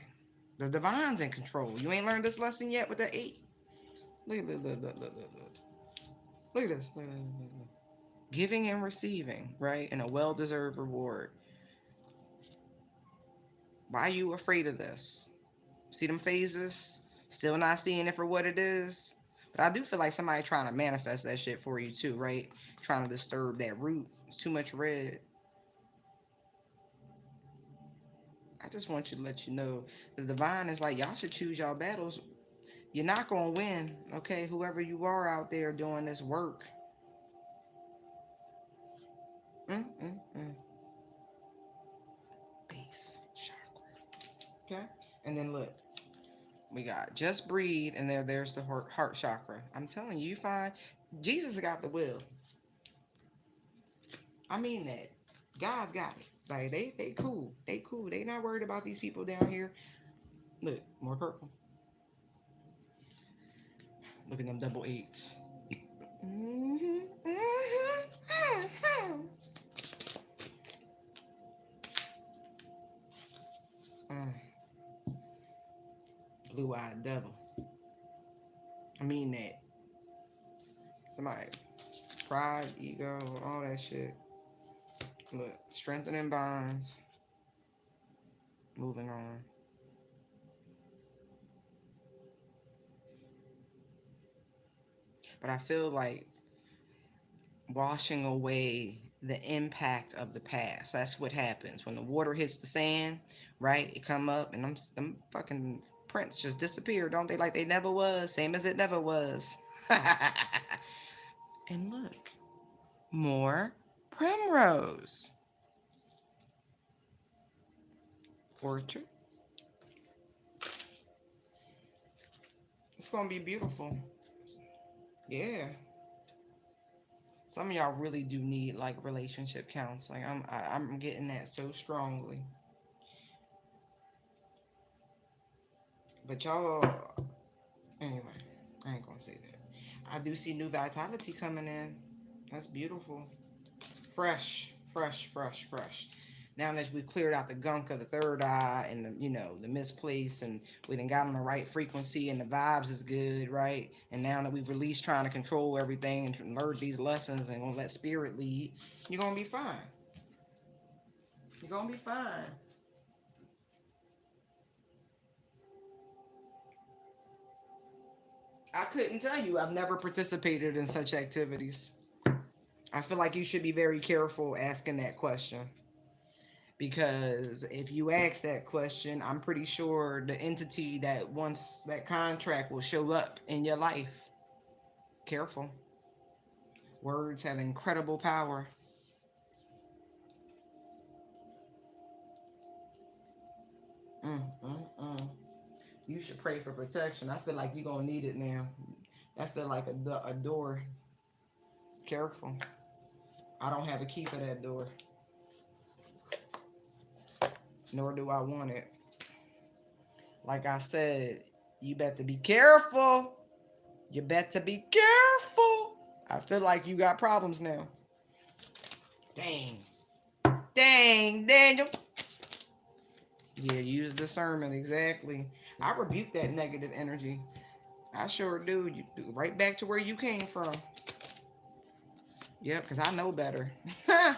[SPEAKER 1] The divine's in control. You ain't learned this lesson yet with the 8. Look at Look at this. Look. Giving and receiving, right? And a well-deserved reward. Why are you afraid of this? See them phases? Still not seeing it for what it is? But I do feel like somebody trying to manifest that shit for you too, right? Trying to disturb that root. It's too much red. I just want you to let you know the divine is like, y'all should choose y'all battles. You're not going to win, okay? Whoever you are out there doing this work. Base chakra. Okay? And then look. We got just breathe, and there's the heart chakra. I'm telling you, you find Jesus got the will. I mean that. God's got it. Like they cool. They cool. They not worried about these people down here. Look, more purple. Look at them double 8s. Blue-eyed devil. I mean that. Somebody. Pride, ego, all that shit. Look, strengthening bonds. Moving on. But I feel like washing away the impact of the past. That's what happens when the water hits the sand, right? It come up, and them fucking prints just disappear, don't they? Like they never was, same as it never was. And look, more primrose. Orchard. It's gonna be beautiful. Yeah. Some of y'all really do need like relationship counseling. I'm getting that so strongly. But y'all, anyway, I ain't gonna say that. I do see new vitality coming in. That's beautiful. Fresh. Now that we've cleared out the gunk of the third eye and the misplaced, and we done got on the right frequency and the vibes is good, right? And now that we've released trying to control everything and learned these lessons and gonna let spirit lead, you're gonna be fine. You're gonna be fine. I couldn't tell you. I've never participated in such activities. I feel like you should be very careful asking that question. Because if you ask that question, I'm pretty sure the entity that wants that contract will show up in your life. Careful. Words have incredible power. Mm, mm, mm. You should pray for protection. I feel like you're going to need it now. I feel like a door. Careful. I don't have a key for that door. Nor do I want it. Like I said, you better be careful. You better be careful. I feel like you got problems now. Dang, Daniel. Yeah, use discernment, exactly. I rebuke that negative energy. I sure do. You do right back to where you came from. Yep, because I know better. I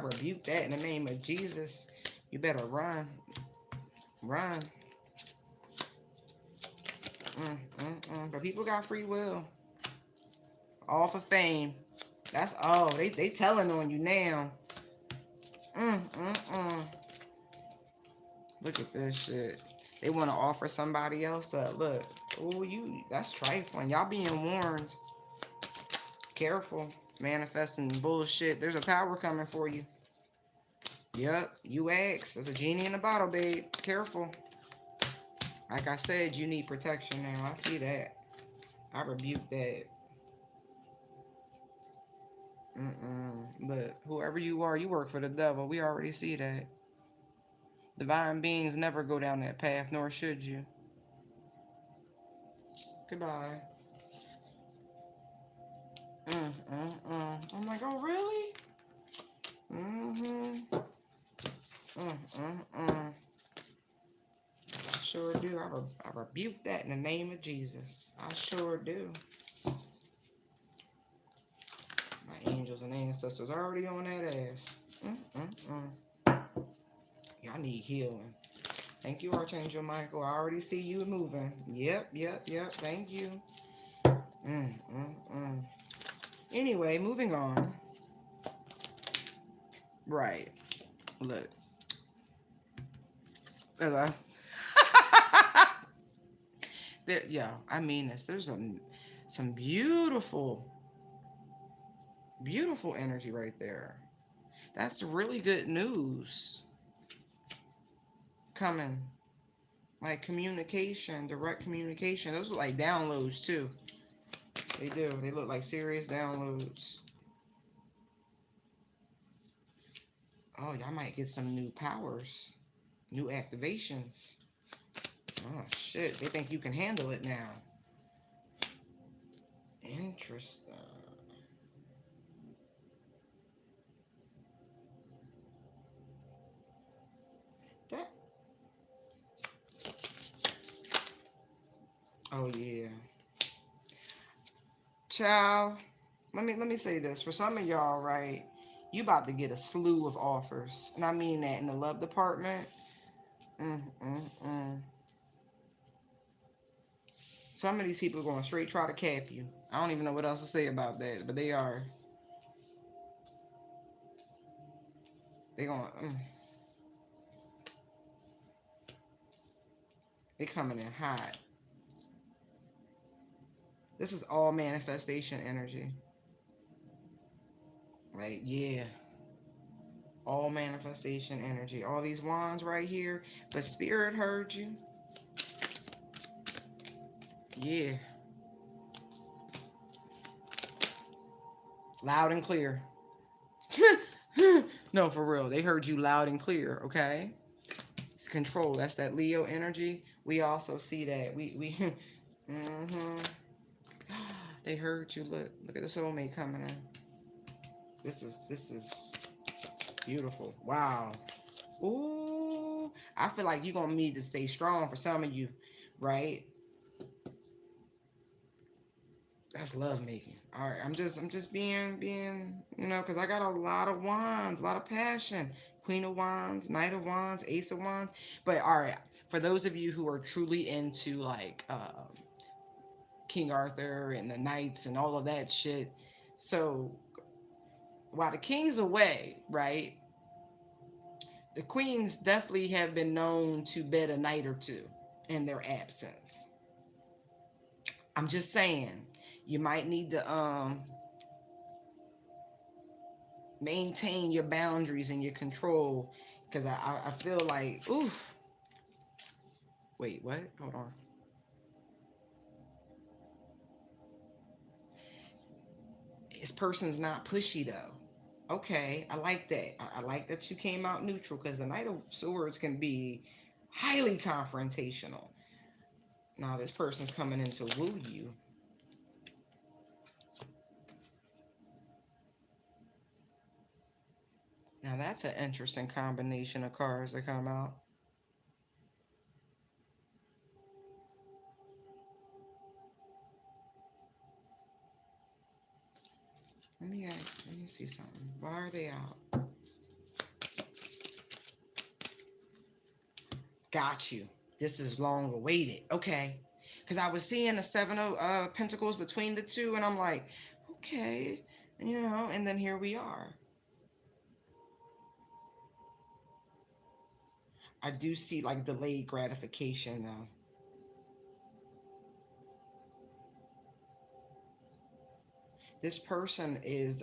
[SPEAKER 1] rebuke that in the name of Jesus. You better run. Run. But people got free will. All for fame. That's they telling on you now. Look at this shit. They want to offer somebody else up. Look. Oh, that's trifling. Y'all being warned. Careful. Manifesting bullshit. There's a tower coming for you. Yep. You asked. There's a genie in the bottle, babe. Careful. Like I said, you need protection now. I see that. I rebuke that. But whoever you are, you work for the devil. We already see that. Divine beings never go down that path, nor should you. Goodbye. I'm like, oh, really? Mm-hmm. I sure do. I rebuke that in the name of Jesus. I sure do. My angels and ancestors already on that ass. Y'all need healing. Thank you, Archangel Michael. I already see you moving. Yep. Thank you. Anyway, moving on. Right. Look. There, I mean this. There's some beautiful, beautiful energy right there. That's really good news coming. Like communication, direct communication. Those are like downloads too. They do. They look like serious downloads. Oh, y'all might get some new powers, new activations. Oh, shit. They think you can handle it now. Interesting. That. Oh, yeah. Child, let me say this. For some of y'all, right, you about to get a slew of offers. And I mean that in the love department. Some of these people are going straight try to cap you. I don't even know what else to say about that, but they are. They going. They coming in hot. This is all manifestation energy. Right? Yeah. All manifestation energy. All these wands right here. But spirit heard you. Yeah. Loud and clear. No, for real. They heard you loud and clear, okay? It's control. That's that Leo energy. We also see that. We They heard you. Look at the soulmate coming in. This is beautiful. Wow. Ooh. I feel like you're gonna need to stay strong for some of you, right? That's love making. All right, I'm just being, because I got a lot of wands, a lot of passion. Queen of Wands, Knight of Wands, Ace of Wands. But all right, for those of you who are truly into like King Arthur and the knights and all of that shit, so while the king's away, right, the queens definitely have been known to bed a night or two in their absence. I'm just saying, you might need to maintain your boundaries and your control, because I feel like, oof. Wait, what? Hold on. This person's not pushy though. Okay, I like that. I like that you came out neutral, because the Knight of Swords can be highly confrontational. Now this person's coming in to woo you. Now that's an interesting combination of cards that come out. Let me see something. Why are they out? Got you. This is long awaited. Okay. Because I was seeing the Seven of Pentacles between the two, and I'm like, okay, and then here we are. I do see like delayed gratification though. This person is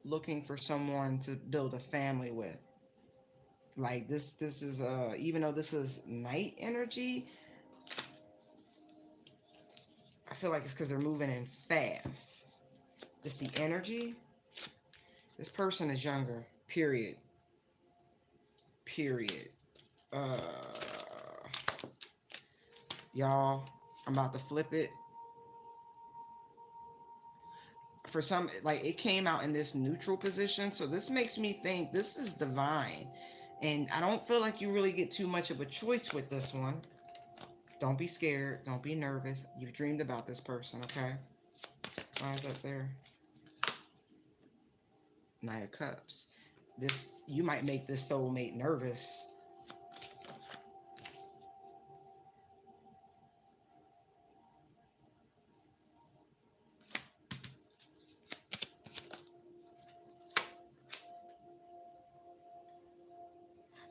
[SPEAKER 1] looking for someone to build a family with. Like this is even though this is night energy, I feel like it's because they're moving in fast. It's the energy. This person is younger. Period. Period. Uh, y'all, I'm about to flip it. for some, like, it came out in this neutral position, so this makes me think this is divine. And I don't feel like you really get too much of a choice with this one. Don't be scared. Don't be nervous. You've dreamed about this person, okay? Why is that there? Knight of Cups. This, you might make this soulmate nervous.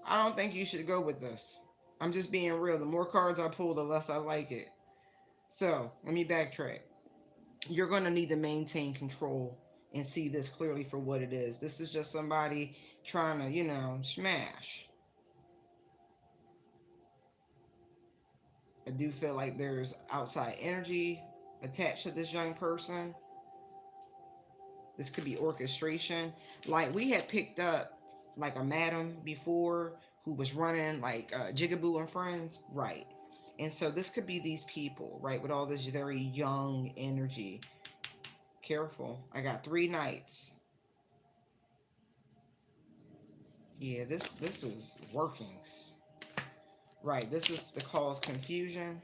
[SPEAKER 1] I don't think you should go with this. I'm just being real. The more cards I pull, the less I like it. So, let me backtrack. You're going to need to maintain control and see this clearly for what it is. This is just somebody trying to, smash. I do feel like there's outside energy attached to this young person. This could be orchestration. Like, we had picked up like a madam before who was running like Jigaboo and Friends, right? And so this could be these people, right, with all this very young energy. Careful. I got 3 knights. Yeah, this is workings. Right, this is to cause confusion,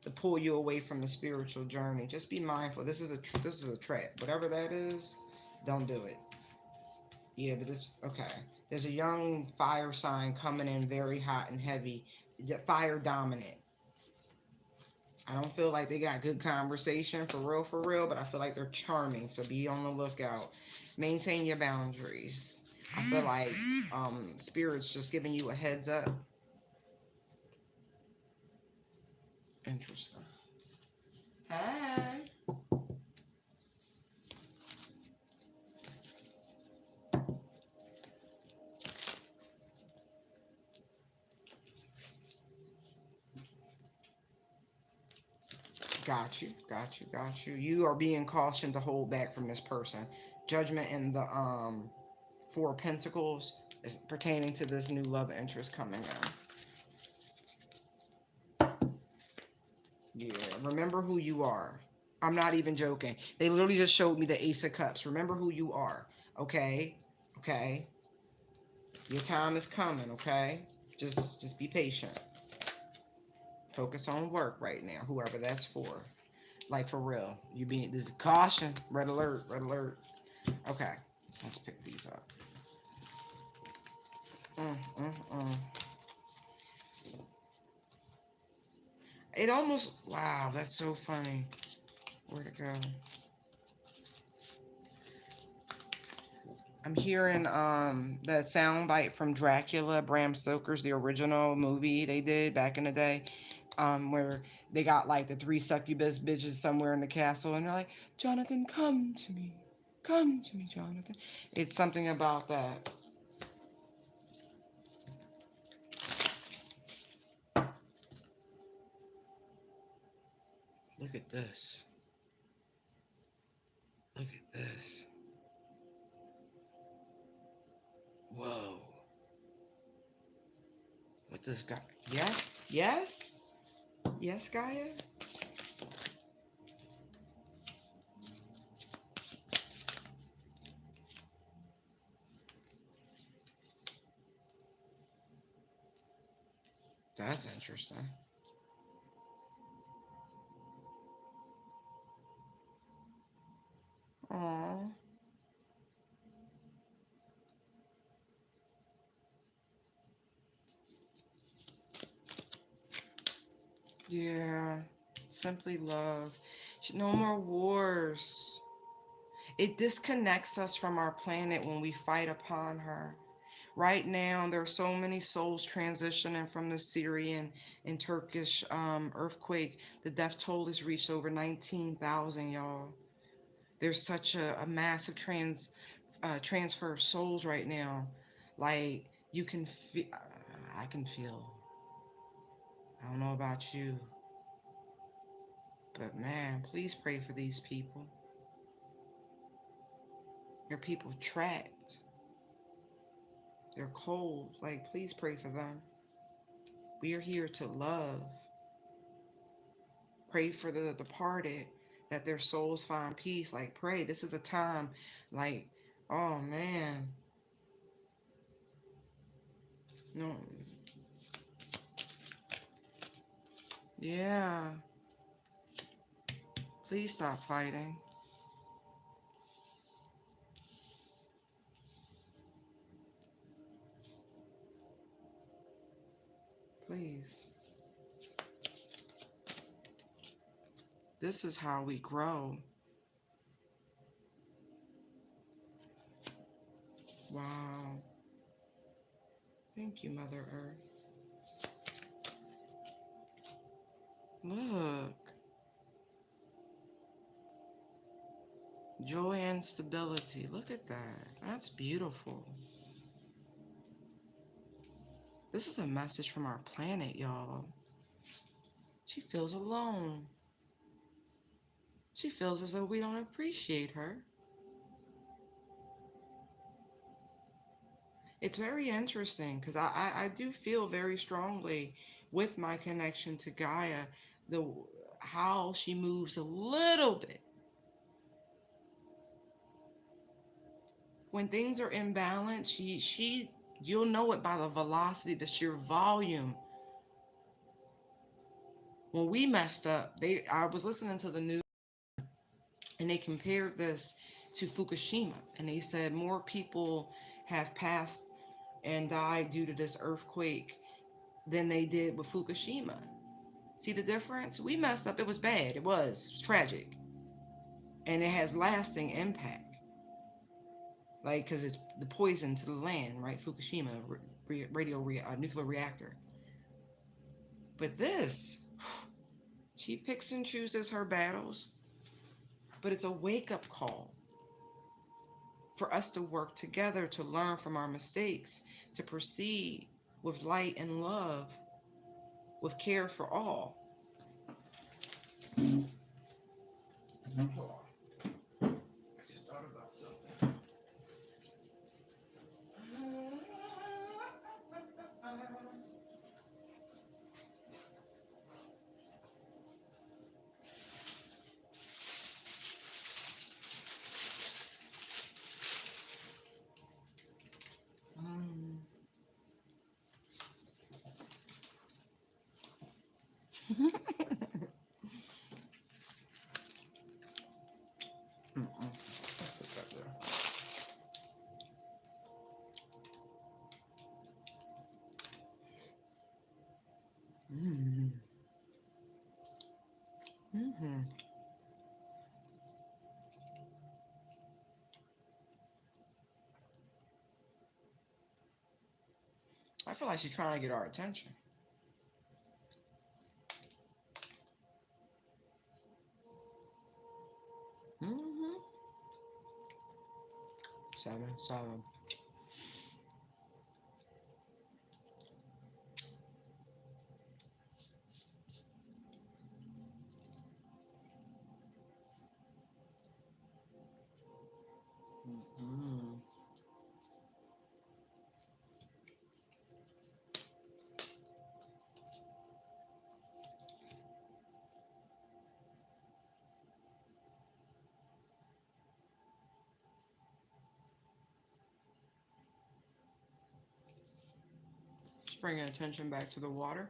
[SPEAKER 1] to pull you away from the spiritual journey. Just be mindful. This is a trap. Whatever that is, don't do it. Yeah, but this, okay. There's a young fire sign coming in very hot and heavy. Fire dominant. I don't feel like they got good conversation for real, but I feel like they're charming. So be on the lookout. Maintain your boundaries. I feel like Spirit's just giving you a heads up. Interesting. Hi. Got you, got you, got you. You are being cautioned to hold back from this person. Judgment in the 4 of Pentacles is pertaining to this new love interest coming in. Yeah, remember who you are. I'm not even joking. They literally just showed me the Ace of Cups. Remember who you are. Okay? Okay? Your time is coming, okay? Just be patient. Focus on work right now, whoever that's for. Like, for real. You being, this is caution. Red alert, red alert. Okay, let's pick these up. Mm, mm, mm. It almost, wow, that's so funny. Where'd it go? I'm hearing that sound bite from Dracula, Bram Stoker's, the original movie they did back in the day, where they got like the 3 succubus bitches somewhere in the castle, and they're like, Jonathan, come to me, Jonathan. It's something about that. Look at this. Look at this. Whoa. What this guy? Yes? Yes? Yes, Gaia? That's interesting. Aww. Yeah. Simply love. No more wars. It disconnects us from our planet when we fight upon her. Right now, there are so many souls transitioning from the Syrian and Turkish earthquake. The death toll has reached over 19,000, y'all. There's such a massive transfer of souls right now. Like, you can feel, I can feel, I don't know about you, but man, please pray for these people. There are people trapped. They're cold. Like, please pray for them. We are here to love. Pray for the departed. that their souls find peace. Like, pray. This is a time, like, oh man. No. Yeah. Please stop fighting. Please. This is how we grow. Wow. Thank you, Mother Earth. Look. Joy and stability. Look at that. That's beautiful. This is a message from our planet, y'all. She feels alone. She feels as though we don't appreciate her. It's very interesting because I do feel very strongly with my connection to Gaia, the how she moves a little bit. When things are imbalanced, she you'll know it by the velocity, the sheer volume. When we messed up, I was listening to the news and they compared this to Fukushima, and they said more people have passed and died due to this earthquake than they did with Fukushima. See the difference? We messed up. It was bad. It was tragic. And it has lasting impact. Like, because it's the poison to the land, right? Fukushima, nuclear reactor. But this, she picks and chooses her battles. But it's a wake up call for us to work together, to learn from our mistakes, to proceed with light and love, with care for all. Hold on. I just thought about something. I feel like she's trying to get our attention. Mm-hmm. 7, 7. Mm-hmm. Just bringing attention back to the water.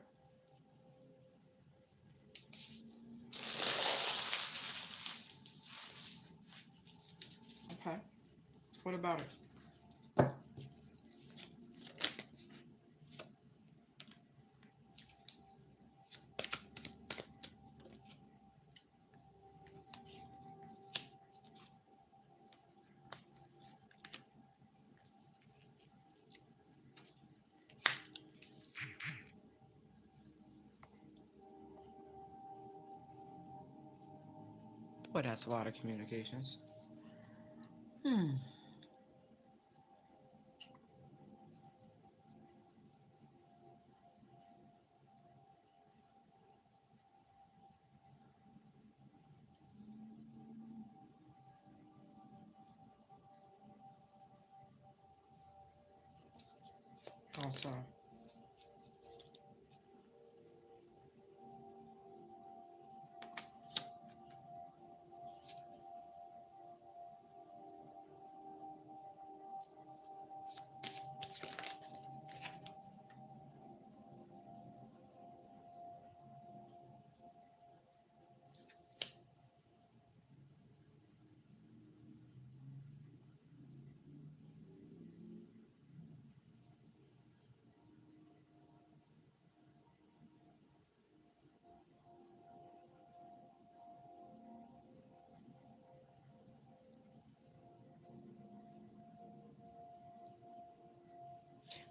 [SPEAKER 1] Okay. What about it? Boy, that's a lot of communications. Hmm. Also,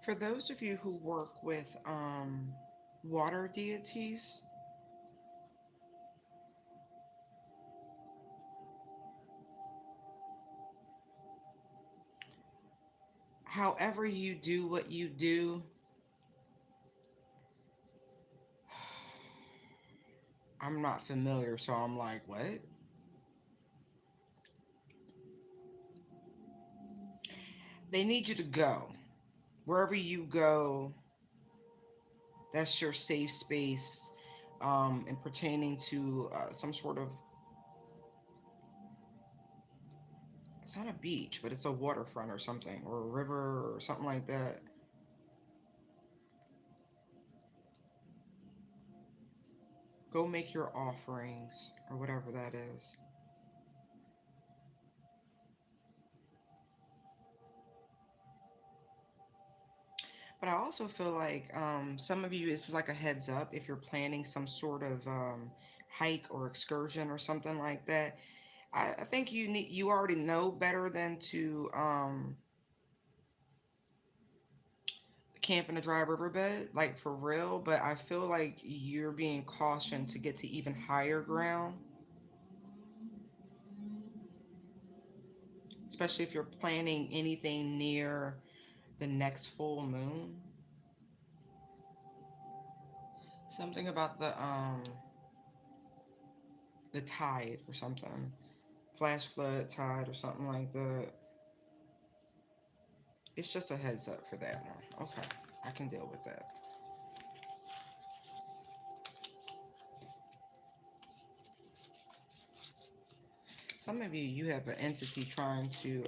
[SPEAKER 1] For those of you who work with water deities, however you do what you do, I'm not familiar, so I'm like, what? They need you to go. Wherever you go, that's your safe space, and pertaining to some sort of, it's not a beach, but it's a waterfront or something, or a river or something like that. Go make your offerings or whatever that is. But I also feel like some of you, this is like a heads up if you're planning some sort of hike or excursion or something like that. I think you already know better than to camp in a dry riverbed, like for real. But I feel like you're being cautioned to get to even higher ground, especially if you're planning anything near the next full moon. Something about the tide or something, flash flood tide or something like that. It's just a heads up for that one. Okay, I can deal with that. Some of you, you have an entity trying to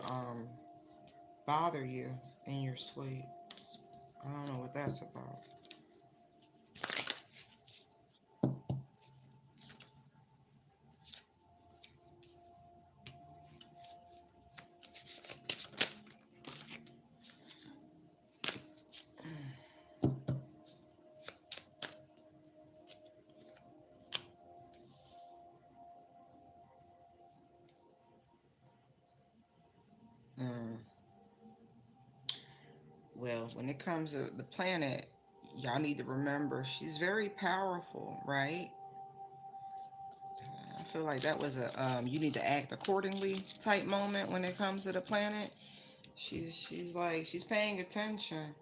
[SPEAKER 1] bother you in your sleep. I don't know what that's about. Mm. Well, when it comes to the planet, y'all need to remember she's very powerful, right? I feel like that was a you need to act accordingly type moment when it comes to the planet. She's like she's paying attention,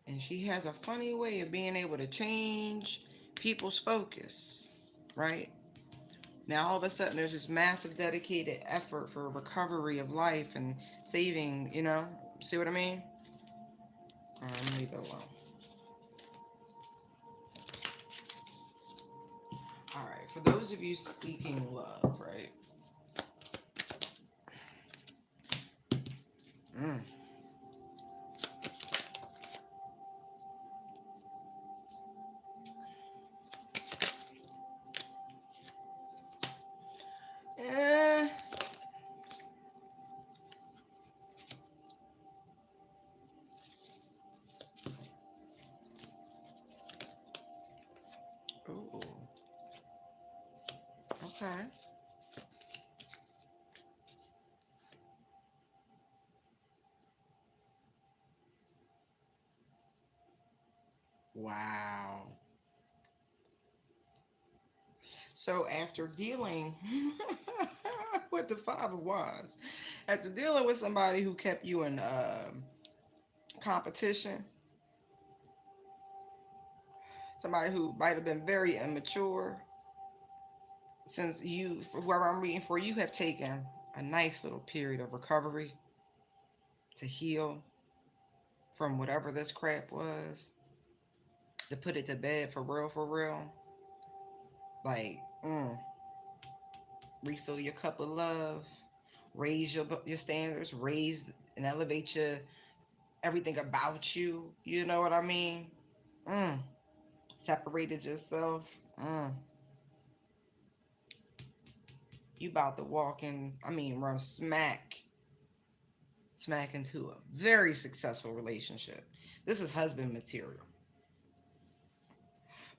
[SPEAKER 1] and she has a funny way of being able to change people's focus, right? Now all of a sudden there's this massive dedicated effort for recovery of life and saving, see what I mean? I'm gonna leave it alone. All right, for those of you seeking love, right? Mm. Eh. Ooh. Okay. Wow. So after dealing with the Five of Wands, after dealing with somebody who kept you in competition, somebody who might have been very immature, since you, for whoever I'm reading for, you have taken a nice little period of recovery to heal from whatever this crap was, to put it to bed for real. Like, refill your cup of love, raise your standards, raise and elevate your everything about you. You know what I mean? Mm. Separated yourself. Mm. You about to walk in, I mean, run smack into a very successful relationship. This is husband material.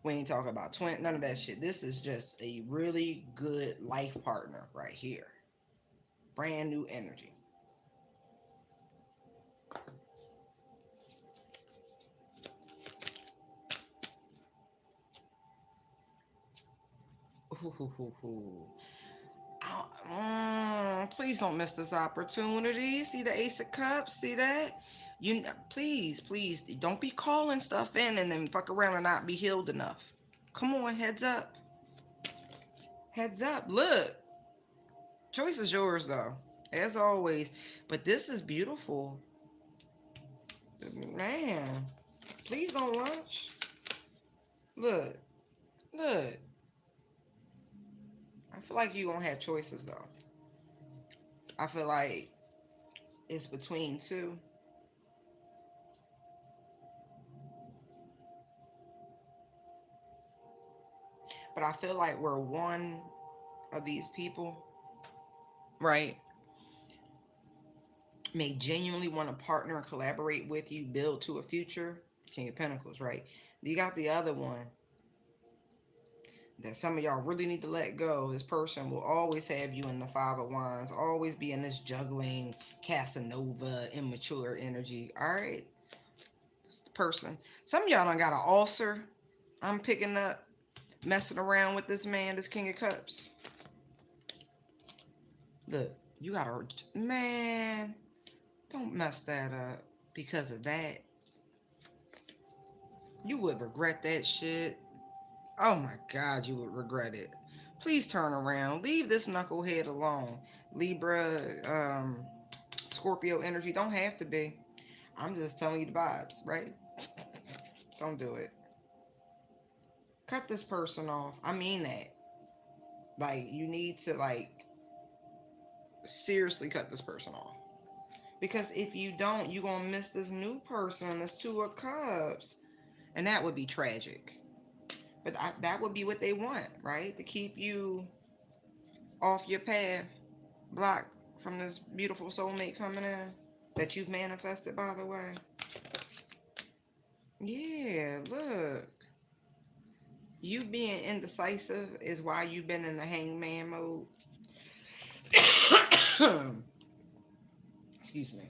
[SPEAKER 1] We ain't talking about twin, none of that shit. This is just a really good life partner right here. Brand new energy. Ooh. Please don't miss this opportunity. See the Ace of Cups? See that? Please, please don't be calling stuff in and then fuck around and not be healed enough. Come on, heads up. Heads up. Look. Choice is yours though, as always. But this is beautiful. Man, please don't rush. Look. Look. I feel like you gonna have choices though. I feel like it's between two. But I feel like we're one of these people, right, may genuinely want to partner and collaborate with you, build to a future. King of Pentacles, right? You got the other one that some of y'all really need to let go. This person will always have you in the Five of Wands, always be in this juggling, Casanova, immature energy. All right, this person. Some of y'all done got an ulcer. I'm picking up, messing around with this man, this King of Cups. Look, you got a man. Don't mess that up because of that. You would regret that shit. Oh my God, you would regret it. Please turn around. Leave this knucklehead alone. Libra, Scorpio energy. Don't have to be. I'm just telling you the vibes, right? Don't do it. Cut this person off. I mean that. Like, you need to, like, seriously cut this person off. Because if you don't, you're going to miss this new person, this Two of Cups. And that would be tragic. But that would be what they want, right? To keep you off your path, blocked from this beautiful soulmate coming in that you've manifested, by the way. Yeah, look. You being indecisive is why you've been in the hangman mode. Excuse me.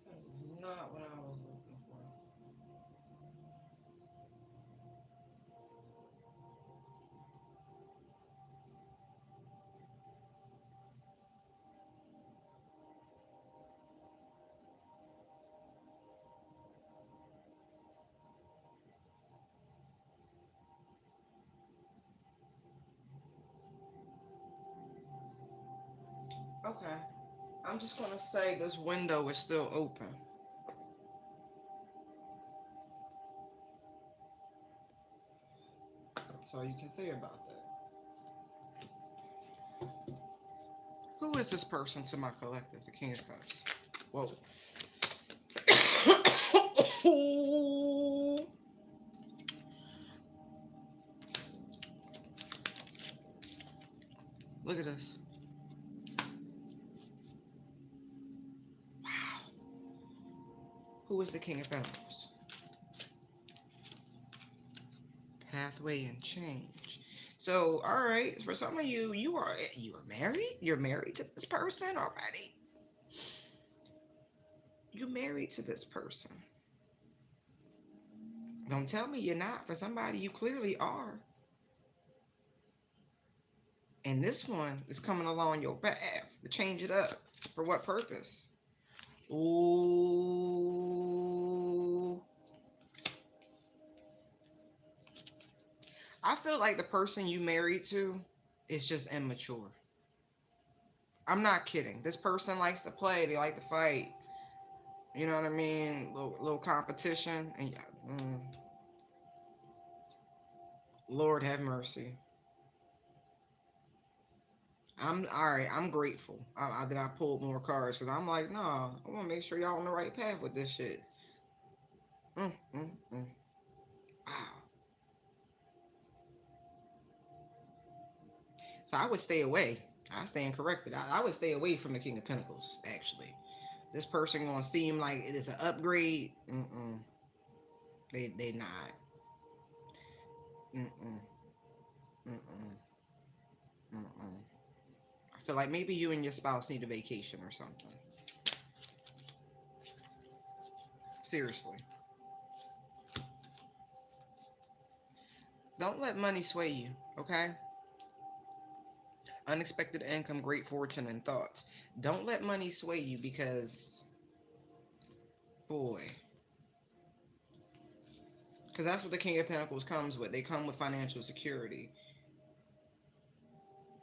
[SPEAKER 1] That is not what I was looking for. Okay. I'm just going to say this window is still open. That's all you can say about that. Who is this person to my collective? The King of Cups. Whoa. Look at this. Who is the King of Pentacles? Pathway and change. So, all right, for some of you, you are married. You're married to this person already. You're married to this person. Don't tell me you're not. For somebody, you clearly are. And this one is coming along your path to change it up. For what purpose? Ooh. I feel like the person you married to is just immature. I'm not kidding. This person likes to play. They like to fight. You know what I mean? Little competition. And Lord have mercy. I'm all right. I'm grateful that I pulled more cards because I'm like, nah, I want to make sure y'all on the right path with this shit. Wow. So I would stay away. I stand corrected. I would stay away from the King of Pentacles. Actually, this person gonna seem like it is an upgrade. They not. Mm-mm. Mm-mm. Mm-mm. I feel like maybe you and your spouse need a vacation or something. Seriously. Don't let money sway you, okay? Unexpected income, great fortune, and thoughts. Don't let money sway you because, boy, because that's what the King of Pentacles comes with. They come with financial security.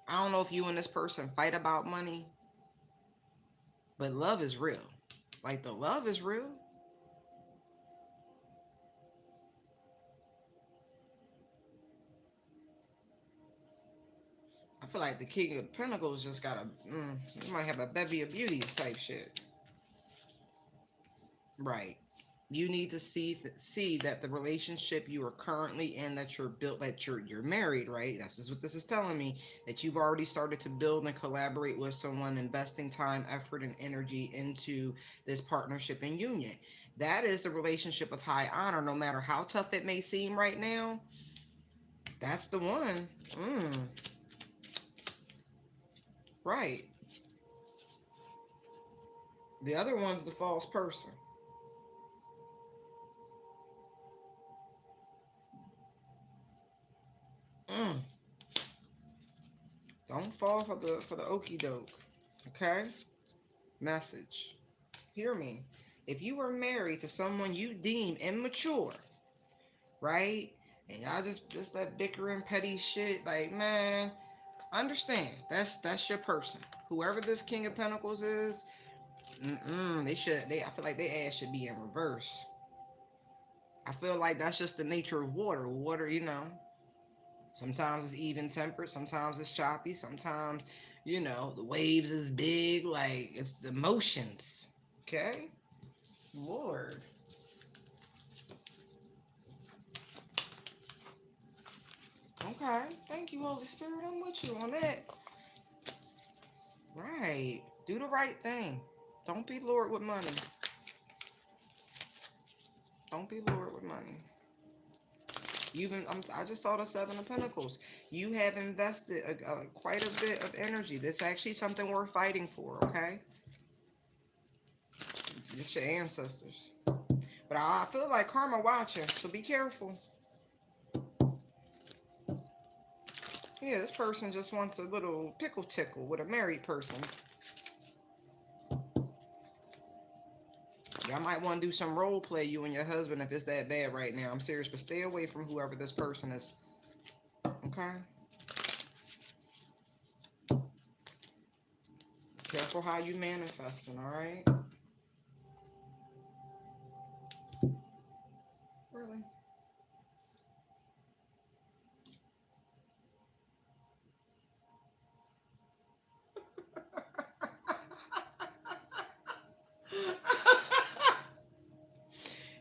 [SPEAKER 1] I don't know if you and this person fight about money, but love is real. Like, the love is real. I feel like the King of Pentacles just got you might have a bevy of beauties type shit. Right. You need to see that the relationship you are currently in, that you're built, that you're married, right? This is what this is telling me, that you've already started to build and collaborate with someone, investing time, effort, and energy into this partnership and union. That is a relationship of high honor, no matter how tough it may seem right now. That's the one. Right. The other one's the false person. Mm. Don't fall for the okey doke. Okay? Message. Hear me. If you were married to someone you deem immature, right? And y'all just that bickering petty shit, like, man, understand. That's your person. Whoever this King of Pentacles is, I feel like their ass should be in reverse. I feel like that's just the nature of water. Water, sometimes it's even tempered, sometimes it's choppy, sometimes, the waves is big, like it's the motions. Okay? Lord. Okay. Thank you, Holy Spirit. I'm with you on that. Right. Do the right thing. Don't be lured with money. Don't be lured with money. I just saw the Seven of Pentacles. You have invested quite a bit of energy. That's actually something worth fighting for, okay? It's your ancestors. But I feel like karma watching, so be careful. Yeah, this person just wants a little pickle tickle with a married person. Y'all might want to do some role play, you and your husband, if it's that bad right now. I'm serious, but stay away from whoever this person is. Okay? Careful how you manifesting, alright? Really?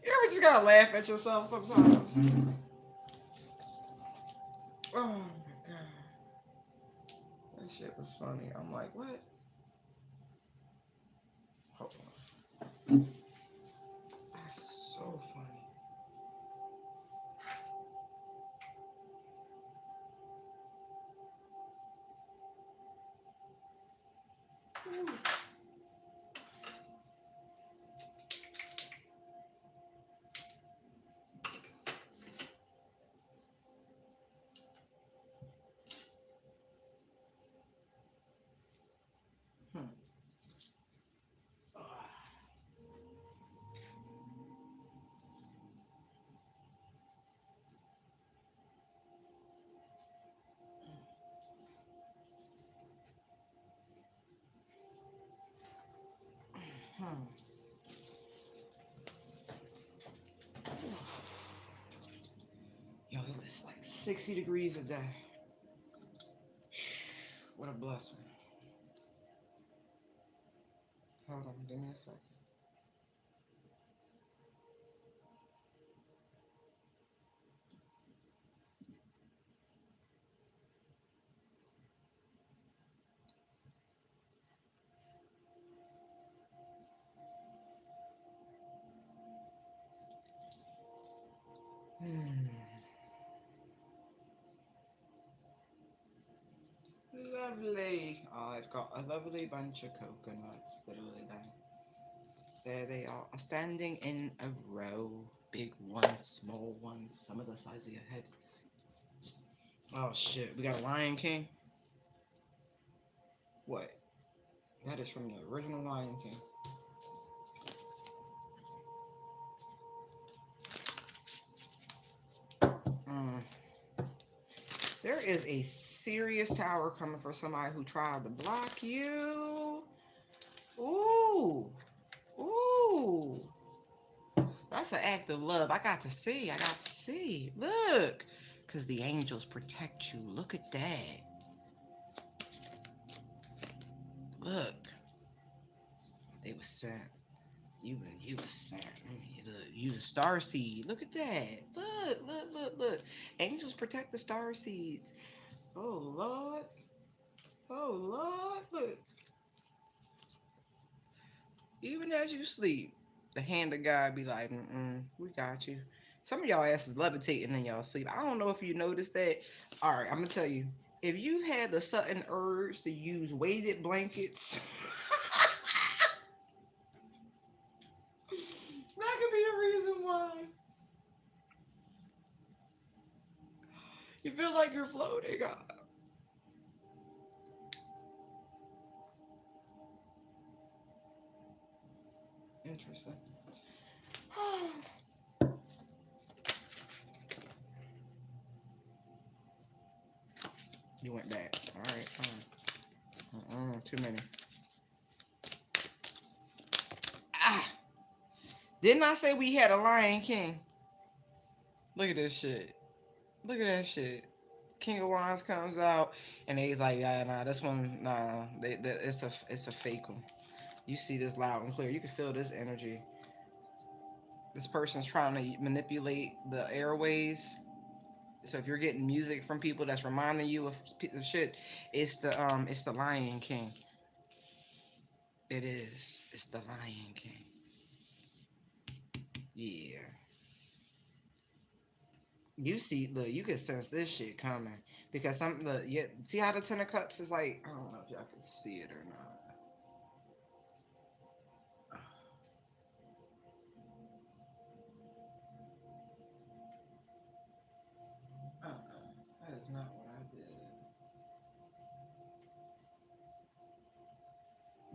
[SPEAKER 1] You ever just gotta laugh at yourself sometimes? Oh my god. That shit was funny. I'm like, what? Hold on. Yo, it was like 60 degrees a day. What a blessing. Hold on, give me a second. Lovely. Oh, I've got a lovely bunch of coconuts, literally them. There they are, standing in a row. Big ones, small ones, some of the size of your head. Oh shit, we got a Lion King. What? That is from the original Lion King. There is a serious tower coming for somebody who tried to block you. Ooh. Ooh. That's an act of love. I got to see. I got to see. Look. Because the angels protect you. Look at that. Look. They was sent. You was sent. Look, you the star seed. Look at that. Look. Angels protect the star seeds. Oh, Lord. Oh, Lord. Look. Even as you sleep, the hand of God be like, we got you. Some of y'all asses levitating in y'all sleep. I don't know if you noticed that. All right, I'm going to tell you. If you've had the sudden urge to use weighted blankets, that could be a reason why. You feel like you're floating. Interesting. You went back. All right. Too many. Ah! Didn't I say we had a Lion King? Look at this shit. Look at that shit. King of Wands comes out, and they's like, yeah, nah, this one, nah, it's a fake one. You see this loud and clear. You can feel this energy. This person's trying to manipulate the airways. So if you're getting music from people that's reminding you of shit, it's the Lion King. It is. It's the Lion King. Yeah. You see, look, you can sense this shit coming because see how the Ten of Cups is like. I don't know if y'all can see it or not. That is not what I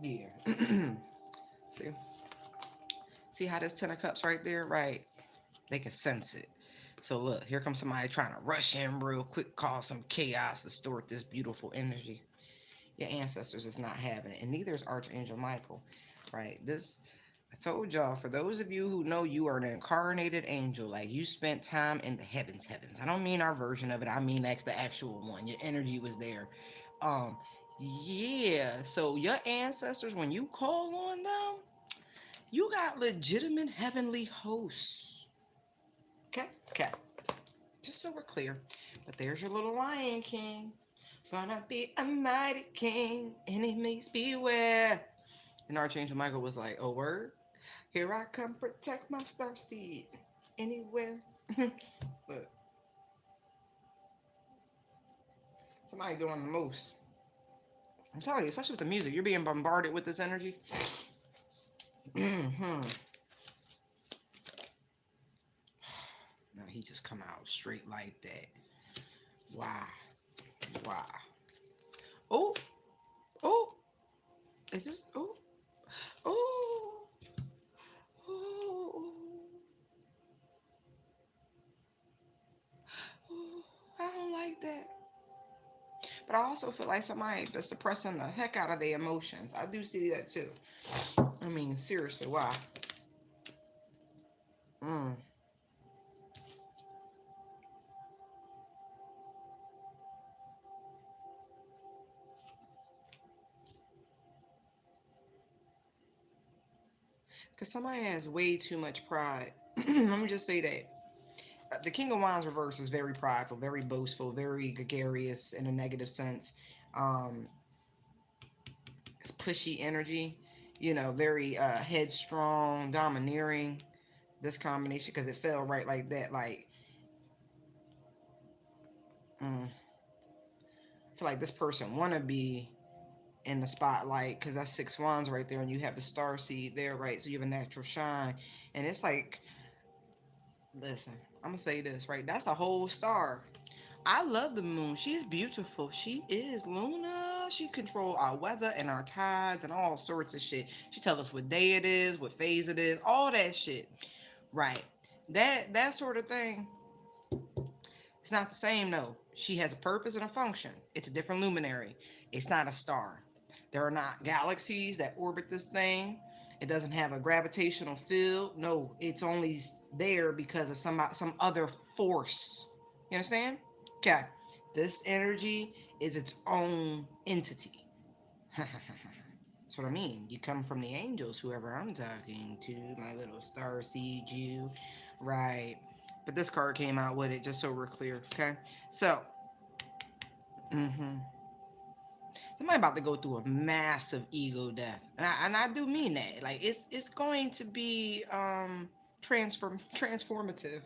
[SPEAKER 1] did. Yeah. see, see how this Ten of Cups right there, right? They can sense it. So look, here comes somebody trying to rush in real quick, cause some chaos, distort this beautiful energy. Your ancestors is not having it, and neither is Archangel Michael, right? I told y'all, for those of you who know you are an incarnated angel, like you spent time in the heavens. I don't mean our version of it. I mean that's the actual one. Your energy was there. Yeah. So your ancestors, when you call on them, you got legitimate heavenly hosts. Okay. Just so we're clear. But there's your little Lion King. Gonna be a mighty king, enemies beware. And Archangel Michael was like, oh, word? Here I come, protect my star seed. Anywhere. But somebody doing the most. I'm telling you, especially with the music, you're being bombarded with this energy. Now he just come out straight like that. Wow. Oh, oh, is this? Oh, oh, oh, oh. I don't like that. But I also feel like somebody is suppressing the heck out of their emotions. I do see that too. I mean, seriously, why? Mm. Because somebody has way too much pride. Let me just say that. The King of Wands reverse is very prideful, very boastful, very gregarious in a negative sense. Um, it's pushy energy, you know, very headstrong, domineering. This combination, because it fell right like that. Like, I feel like this person want to be in the spotlight because that's 6 wands right there, and you have the star seed there, right? So you have a natural shine, and it's like, listen, I'm gonna say this, right? That's a whole star. I love the moon. She's beautiful. She is Luna. She control our weather and our tides and all sorts of shit. She tell us what day it is, what phase it is, all that shit. Right. That sort of thing. It's not the same though. She has a purpose and a function. It's a different luminary. It's not a star. There are not galaxies that orbit this thing. It doesn't have a gravitational field. No, it's only there because of some other force. You understand? Okay. This energy is its own entity. That's what I mean. You come from the angels, whoever I'm talking to, my little star seed you. Right. But this card came out with it, just so we're clear. Okay. So, somebody about to go through a massive ego death. And I do mean that. Like, it's going to be transformative.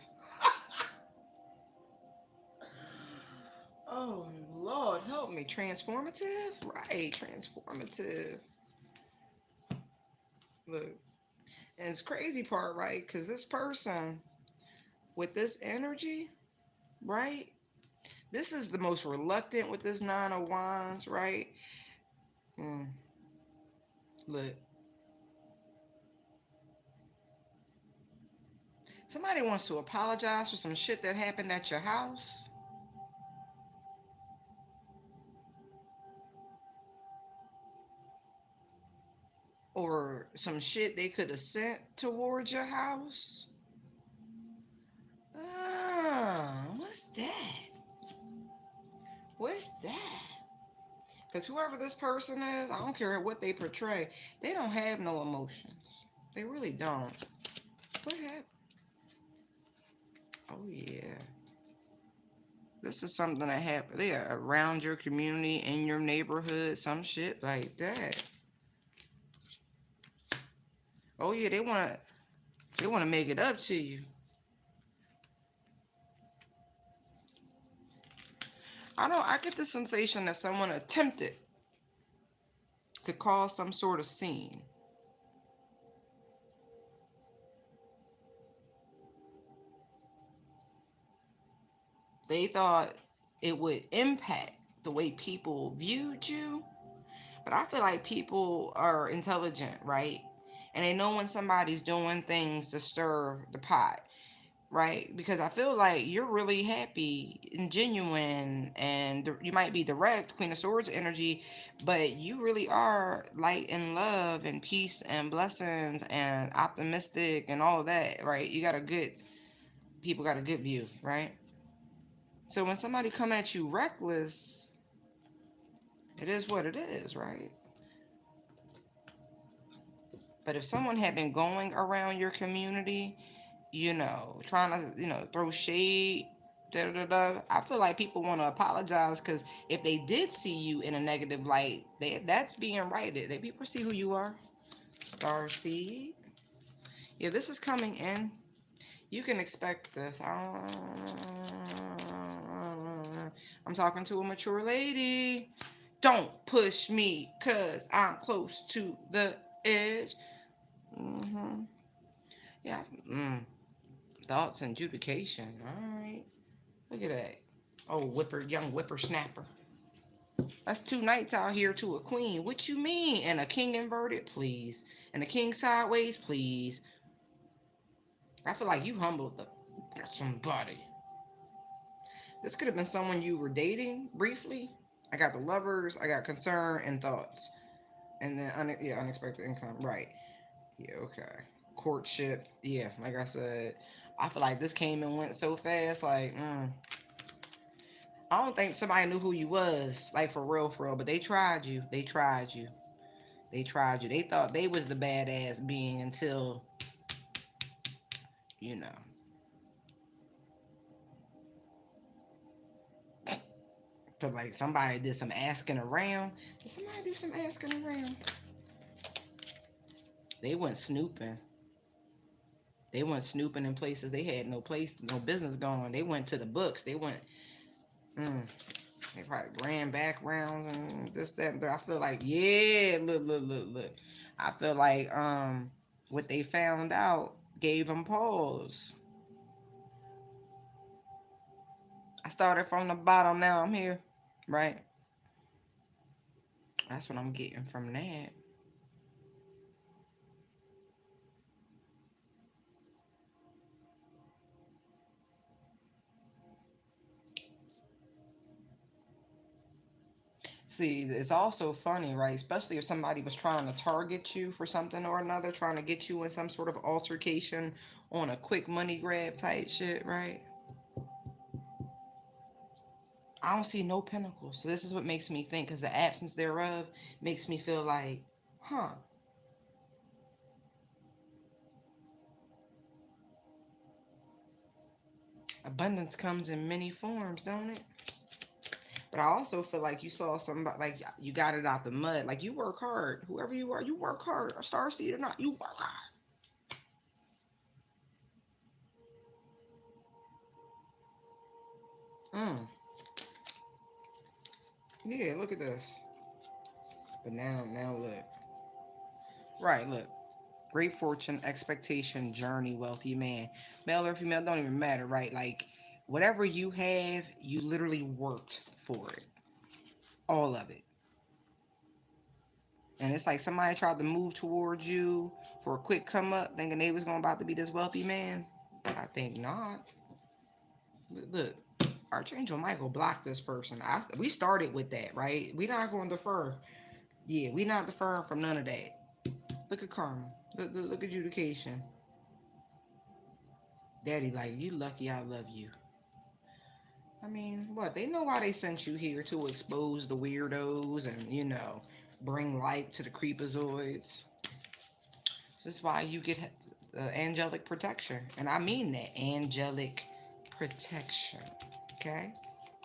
[SPEAKER 1] Oh Lord, help me. Transformative? Right, transformative. Look. And it's crazy part, right? Because this person with this energy, right? This is the most reluctant with this 9 of wands, right? Mm, look. Somebody wants to apologize for some shit that happened at your house. Or some shit they could have sent towards your house. What's that? What's that? Because whoever this person is, I don't care what they portray, they don't have no emotions. They really don't. What happened? Oh, yeah. This is something that happened. Yeah, around your community, in your neighborhood, some shit like that. Oh, yeah, they wanna make it up to you. I get the sensation that someone attempted to cause some sort of scene. They thought it would impact the way people viewed you. But I feel like people are intelligent, right? And they know when somebody's doing things to stir the pot, right? Because I feel like you're really happy and genuine, and you might be direct, Queen of Swords energy, but you really are light and love and peace and blessings and optimistic and all of that, right? People got a good view, right? So when somebody come at you reckless, it is what it is, right? But if someone had been going around your community, trying to, throw shade, da da da, I feel like people want to apologize because if they did see you in a negative light, that's being righted. They people see who you are. Star seed. Yeah, this is coming in. You can expect this. I'm talking to a mature lady. Don't push me because I'm close to the edge. Yeah. Thoughts and adjudication. All right. Look at that. Oh, young whippersnapper. That's 2 knights out here to a queen. What you mean? And a king inverted, please. And a king sideways, please. I feel like you humbled somebody. This could have been someone you were dating briefly. I got the lovers, I got concern and thoughts. And then unexpected income. Right. Yeah, okay. Courtship. Yeah, like I said, I feel like this came and went so fast. Like, I don't think somebody knew who you was, like for real. But they tried you. They tried you. They tried you. They thought they was the badass being until, you know. Cause like somebody did some asking around. Did somebody do some asking around? They went snooping. They went snooping in places they had no business going. They went to the books. They went. Mm, they probably ran backgrounds and this, that, and that. I feel like, yeah, look. I feel like what they found out gave them pause. I started from the bottom, now I'm here, right? That's what I'm getting from that. See, it's also funny, right? Especially if somebody was trying to target you for something or another, trying to get you in some sort of altercation on a quick money grab type shit, right? I don't see no pinnacles. So this is what makes me think, because the absence thereof makes me feel like, huh, abundance comes in many forms, don't it? But I also feel like you saw somebody, like you got it out the mud. Like you work hard. Whoever you are, you work hard. Or star seed or not, you work hard. Mm. Yeah, look at this. But now look. Right, look. Great fortune, expectation, journey, wealthy man. Male or female, don't even matter, right? Like, whatever you have, you literally worked for it. All of it. And it's like somebody tried to move towards you for a quick come up, thinking they was going about to be this wealthy man. I think not. Look, Archangel Michael blocked this person. We started with that, right? We not going to defer. Yeah, we not deferring from none of that. Look at karma. Look at adjudication. Daddy, like, you lucky I love you. I mean, what? They know why they sent you here, to expose the weirdos and, bring light to the creepazoids. This is why you get angelic protection. And I mean that. Angelic protection. Okay?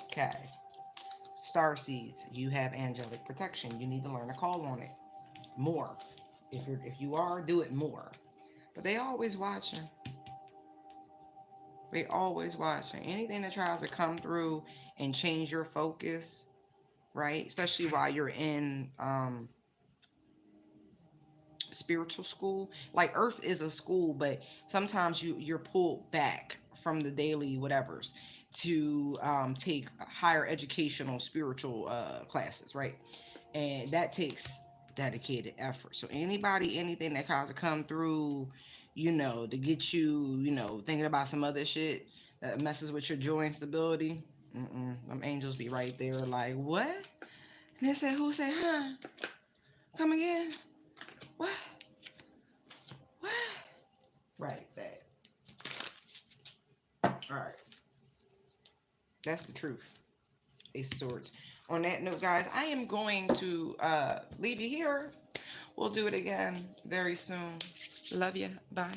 [SPEAKER 1] Okay. Star seeds, you have angelic protection. You need to learn to call on it more. If you are, do it more. But they always watching. They always watching. Anything that tries to come through and change your focus, right? Especially while you're in spiritual school. Like Earth is a school, but sometimes you're pulled back from the daily whatevers to take higher educational spiritual classes, right? And that takes dedicated effort. So anybody, anything that tries to come through, to get you, thinking about some other shit that messes with your joy and stability, them angels be right there, like, what? And they say, who say, huh? Come again? What? What? Right, that. All right, that's the truth. Ace of Swords. On that note, guys, I am going to leave you here. We'll do it again very soon. Love you. Bye.